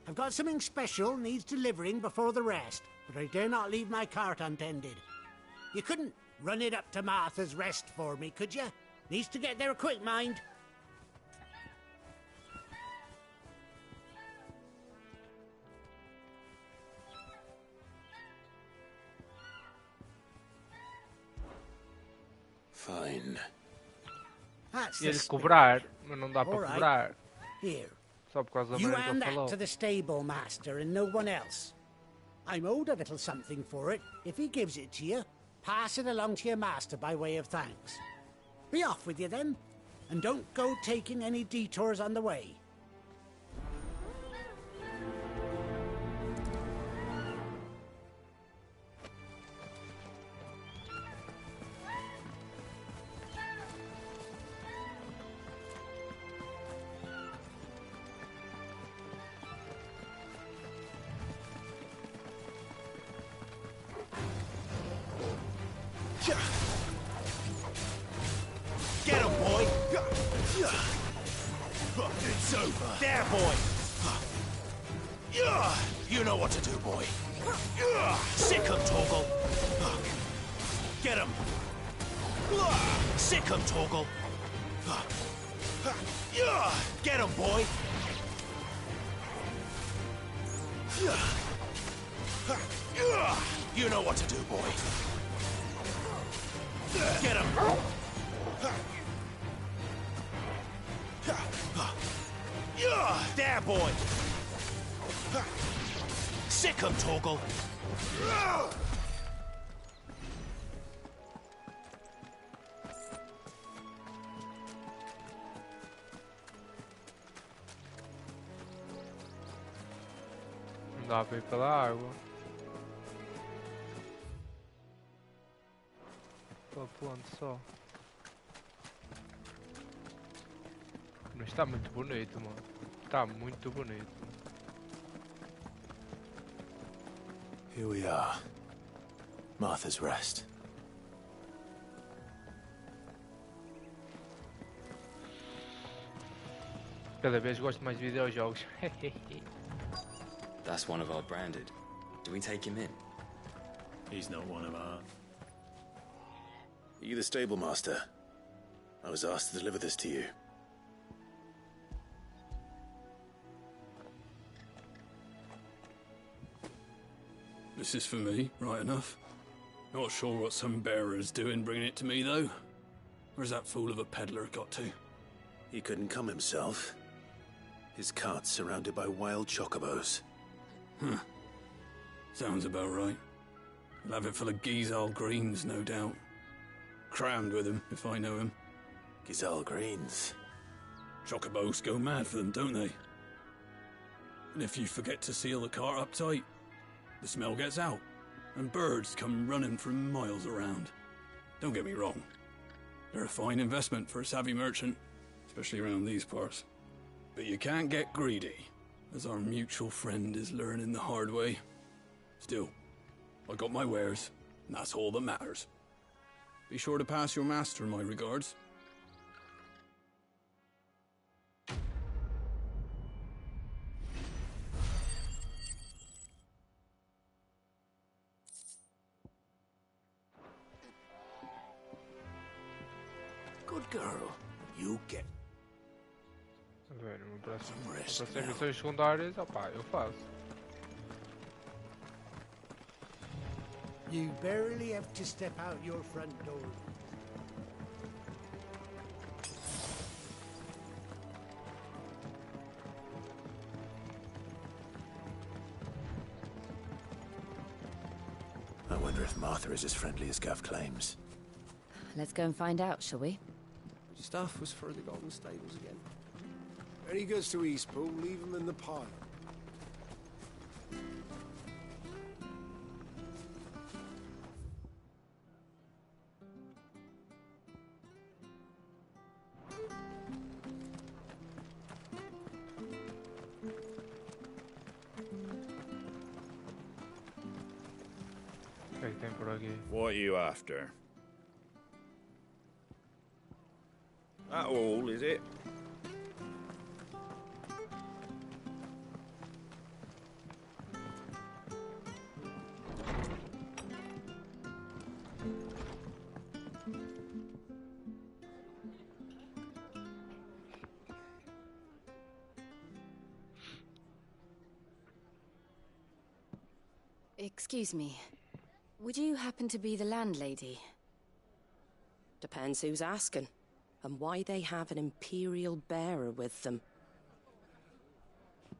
I've got something special needs delivering before the rest, but I dare not leave my cart untended. You couldn't run it up to Martha's Rest for me, could you? Needs to get there quick, mind. Fine. Ia-lhe cobrar, mas não dá para cobrar. Here. Só por causa da You maneira que hand ele that falou. to the stable master and no one else. I'm owed a little something for it. If he gives it to you, pass it along to your master by way of thanks. Be off with you then, and don't go taking any detours on the way. Get him, boy! It's over. There, boy! You know what to do, boy. Sick him, Torgal. Get him. Sick him, Torgal. Get him, boy. You know what to do, boy. Get him. There, boy. Sick him, Torgal. Não dá para ir pela água. Pela ponte só. Mas está muito bonito, mano. Está muito bonito. Here we are. Martha's Rest. Cada vez gosto mais de videojogos. That's one of our branded. Do we take him in? He's not one of our. Are you the stable master? I was asked to deliver this to you. This is for me, right enough. Not sure what some bearer's doing bringing it to me, though. Where's that fool of a peddler got to? He couldn't come himself. His cart's surrounded by wild chocobos. Huh. Sounds about right. He'll have it full of Gizal greens, no doubt. Crammed with him, if I know him. Gizal greens? Chocobos go mad for them, don't they? And if you forget to seal the cart up tight, the smell gets out. and birds come running from miles around. Don't get me wrong. They're a fine investment for a savvy merchant, especially around these parts. But you can't get greedy, as our mutual friend is learning the hard way. Still, I got my wares, and that's all that matters. Be sure to pass your master my regards. Good girl. You get Velho, no próximo, some rest próximas now. missões secundárias, opá, eu faço. You barely have to step out your front door. I wonder if Martha is as friendly as Gav claims. Let's go and find out, shall we? Which stuff was for the Golden Stables again? When he goes to Eastpool, leave him in the pile. O que é que tem por aqui? What are you after? That all, is it? Excuse me. Would you happen to be the landlady? Depends who's asking, and why they have an Imperial bearer with them.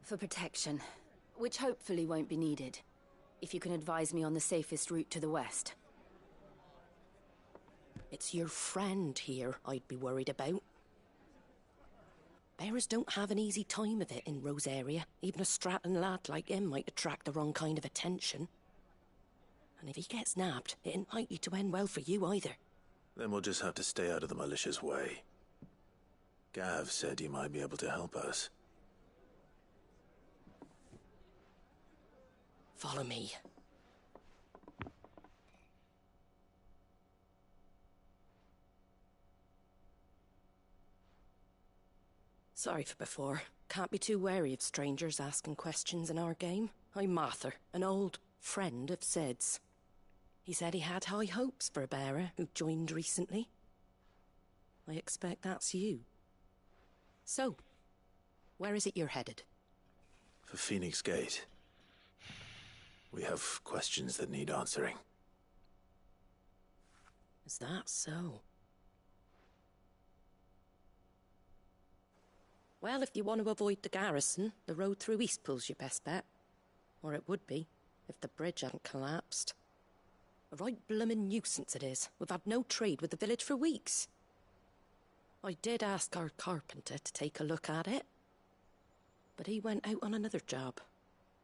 For protection, which hopefully won't be needed. If you can advise me on the safest route to the west. It's your friend here I'd be worried about. Bearers don't have an easy time of it in Rose area. Even a Stratton lad like him might attract the wrong kind of attention. And if he gets nabbed, it ain't likely to end well for you either. Then we'll just have to stay out of the malicious way. Gav said he might be able to help us. Follow me. Sorry for before. Can't be too wary of strangers asking questions in our game. I'm Martha, an old friend of Sid's. He said he had high hopes for a bearer who joined recently. I expect that's you. So, where is it you're headed? For Phoenix Gate. We have questions that need answering. Is that so? Well, if you want to avoid the garrison, the road through Eastpool's your best bet. Or it would be, if the bridge hadn't collapsed. A right bloomin' nuisance it is. We've had no trade with the village for weeks. I did ask our carpenter to take a look at it. But he went out on another job,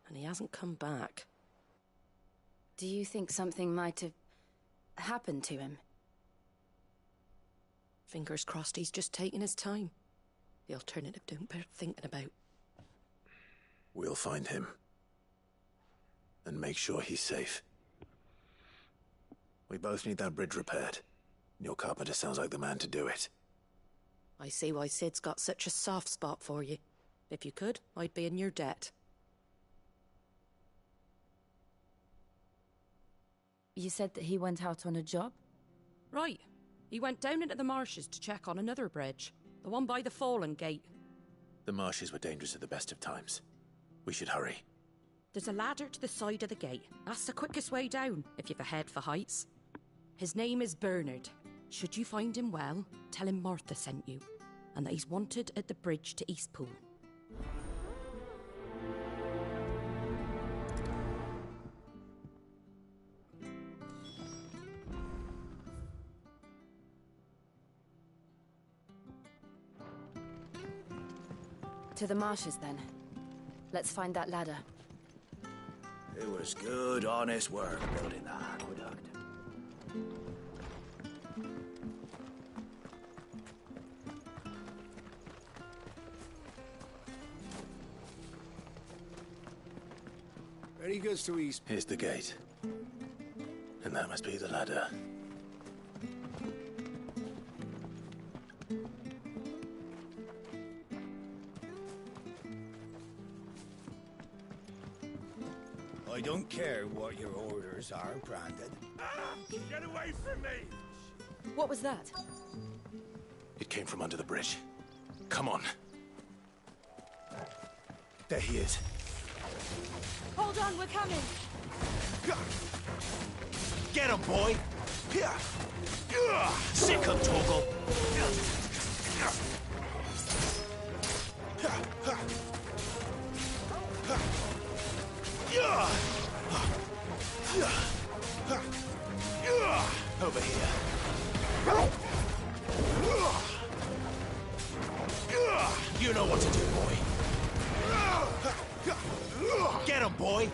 and he hasn't come back. Do you think something might have happened to him? Fingers crossed he's just taking his time. The alternative don't bear thinking about. We'll find him. And make sure he's safe. We both need that bridge repaired. Your carpenter sounds like the man to do it. I see why Sid's got such a soft spot for you. If you could, I'd be in your debt. You said that he went out on a job? Right. He went down into the marshes to check on another bridge. The one by the Fallen Gate. The marshes were dangerous at the best of times. We should hurry. There's a ladder to the side of the gate. That's the quickest way down, if you've a head for heights. His name is Bernard. Should you find him well, tell him Martha sent you, and that he's wanted at the bridge to Eastpool. To the marshes, then. Let's find that ladder. It was good, honest work building the aqueduct. Very good to east. Here's the gate. And that must be the ladder. I don't care what your orders are, Brandon. Get away from me! What was that? It came from under the bridge. Come on. There he is. Hold on, we're coming. Get him, boy! Sick him, Torgal! Over here. You know what to do, boy. Get him, boy!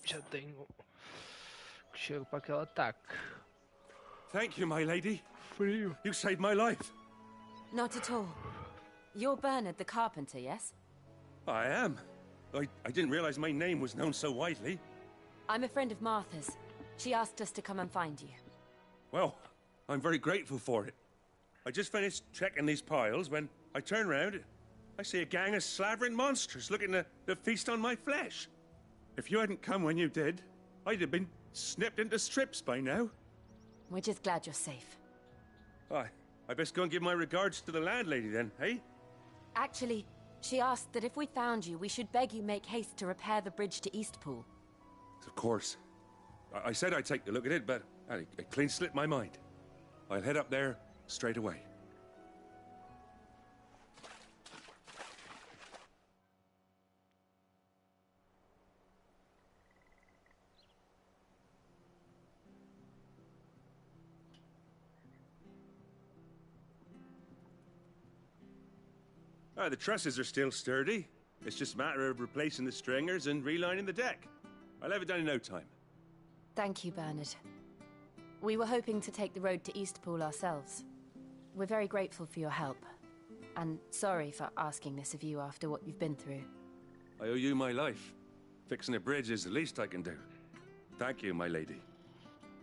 Já tenho. Chego para aquele ataque. Thank you, my lady. Frio. You saved my life. Not at all. You're Bernard the carpenter, yes? I am. I didn't realize my name was known so widely. I'm a friend of Martha's. She asked us to come and find you. Well, I'm very grateful for it. I just finished checking these piles when I turn round. I see a gang of slavering monsters looking to feast on my flesh. If you hadn't come when you did, I'd have been snipped into strips by now. We're just glad you're safe. I best go and give my regards to the landlady then, eh? Actually, she asked that if we found you, we should beg you make haste to repair the bridge to Eastpool. Of course. I said I'd take a look at it, but it clean slipped my mind. I'll head up there straight away. The trusses are still sturdy. It's just a matter of replacing the stringers and relining the deck. I'll have it done in no time. Thank you, Bernard. We were hoping to take the road to Eastpool ourselves. We're very grateful for your help. And sorry for asking this of you after what you've been through. I owe you my life. Fixing a bridge is the least I can do. Thank you, my lady.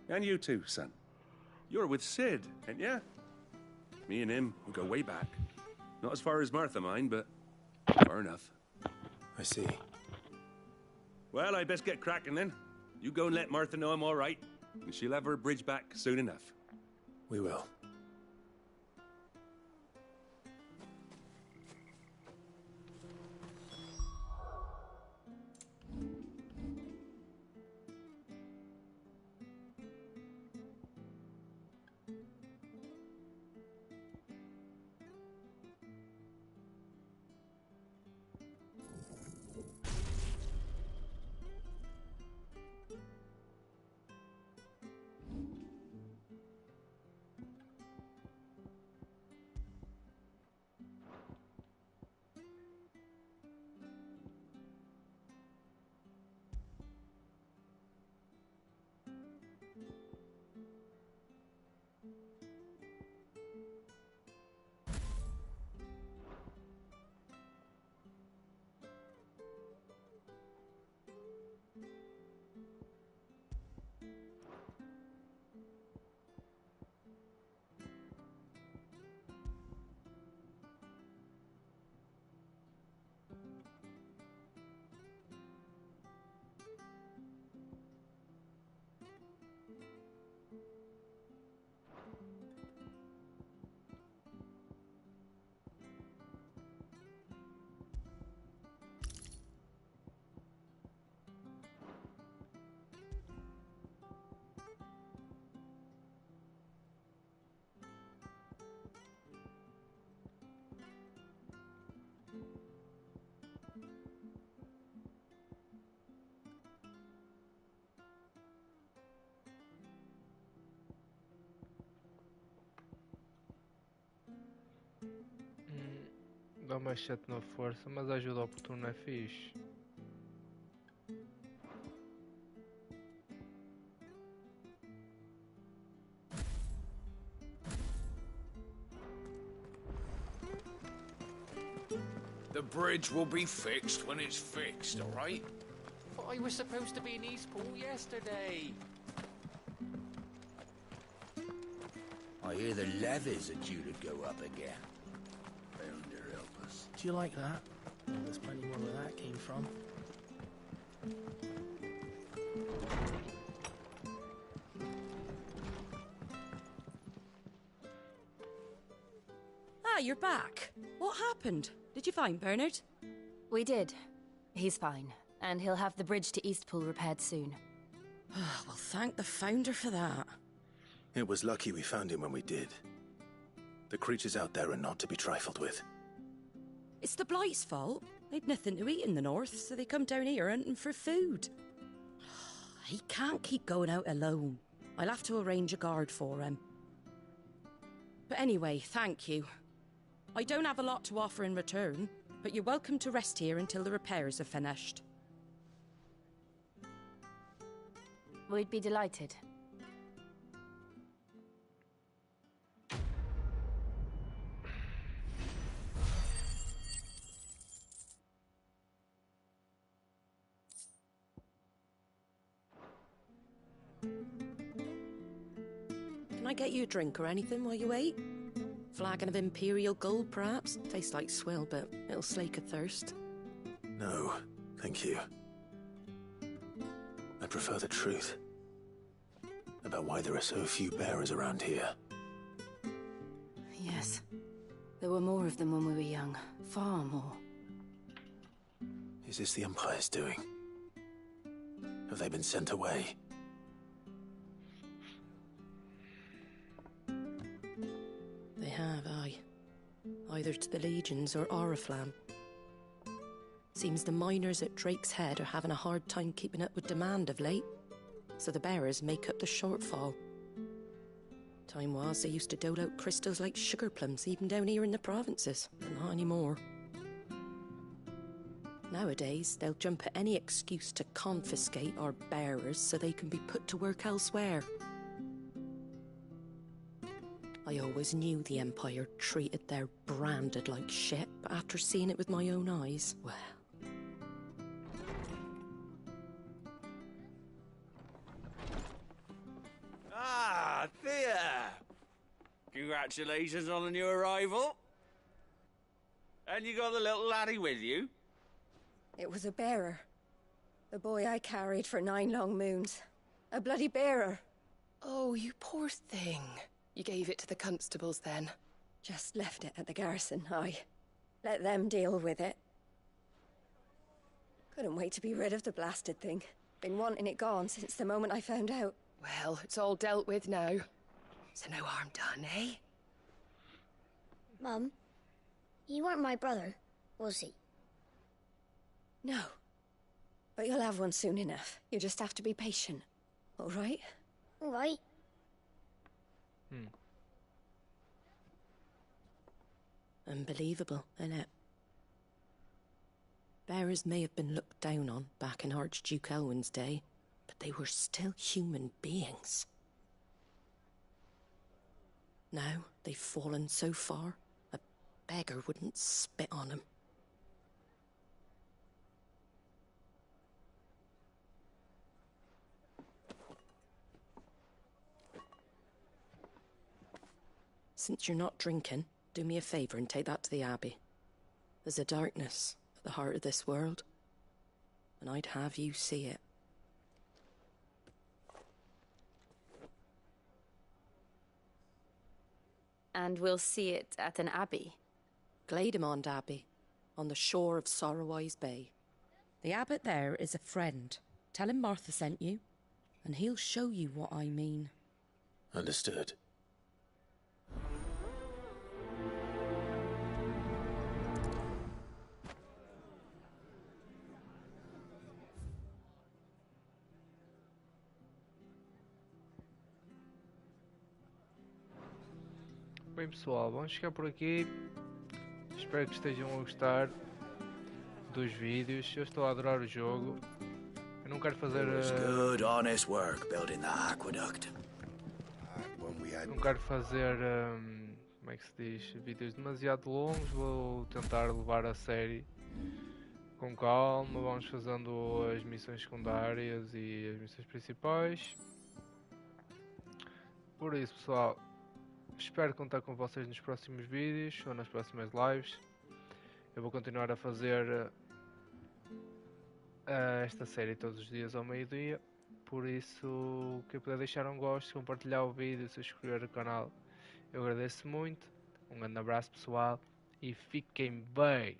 And you too, son. You're with Sid, ain't ya? Me and him will go way back. Not as far as Martha, mind, but far enough. I see. Well, I best get cracking then. You go and let Martha know I'm all right, and she'll have her bridge back soon enough. We will. Dá mais 7 na força, mas a ajuda oportuna é fixe. The bridge will be fixed when it's fixed, all right? But I was supposed to be in Eastpool yesterday. I hear the levies are due to go up again. Thunder help us. Do you like that? Well, there's plenty more where that came from. Ah, you're back. What happened? Did you find Bernard? We did. He's fine, and he'll have the bridge to Eastpool repaired soon. Well, thank the Founder for that. It was lucky we found him when we did. The creatures out there are not to be trifled with. It's the Blight's fault. They'd nothing to eat in the north, so they come down here hunting for food. He can't keep going out alone. I'll have to arrange a guard for him. But anyway, thank you. I don't have a lot to offer in return, but you're welcome to rest here until the repairs are finished. We'd be delighted. Can I get you a drink or anything while you wait? Flagon of Imperial Gold, perhaps? Tastes like swill, but it'll slake a thirst. No, thank you. I prefer the truth. About why there are so few bearers around here. Yes. There were more of them when we were young. Far more. Is this the Empire's doing? Have they been sent away? They have, aye. Either to the Legions or Oriflamme. Seems the miners at Drake's Head are having a hard time keeping up with demand of late, so the bearers make up the shortfall. Time was they used to dole out crystals like sugar plums even down here in the provinces, but not anymore. Nowadays, they'll jump at any excuse to confiscate our bearers so they can be put to work elsewhere. I always knew the Empire treated their branded like shit, but after seeing it with my own eyes, well... Ah, Thea! Congratulations on the new arrival. And you got the little laddie with you? It was a bearer. The boy I carried for 9 long moons. A bloody bearer. Oh, you poor thing. You gave it to the constables, then? Just left it at the garrison, aye. Let them deal with it. Couldn't wait to be rid of the blasted thing. Been wanting it gone since the moment I found out. Well, it's all dealt with now. So no harm done, eh? Mum, you weren't my brother, was he? No. But you'll have one soon enough. You just have to be patient. All right? All right. Unbelievable, innit? Bearers may have been looked down on back in Archduke Elwin's day, but they were still human beings. Now they've fallen so far, a beggar wouldn't spit on them. Since you're not drinking, do me a favour and take that to the Abbey. There's a darkness at the heart of this world, and I'd have you see it. And we'll see it at an abbey? Glademond Abbey, on the shore of Sorrowwise Bay. The abbot there is a friend. Tell him Martha sent you, and he'll show you what I mean. Understood. Bem pessoal, vamos chegar por aqui. espero que estejam a gostar dos vídeos. Eu estou a adorar o jogo. Eu não quero fazer... Good, honest work building that aqueduct. Não quero fazer... como é que se diz? Vídeos demasiado longos. Vou tentar levar a série com calma. Vamos fazendo as missões secundárias e as missões principais. Por isso, pessoal, espero contar com vocês nos próximos vídeos ou nas próximas lives. Eu vou continuar a fazer esta série todos os dias ao meio-dia. Por isso, quem puder deixar um gosto, compartilhar o vídeo, subscrever o canal, eu agradeço muito. Um grande abraço, pessoal, e fiquem bem!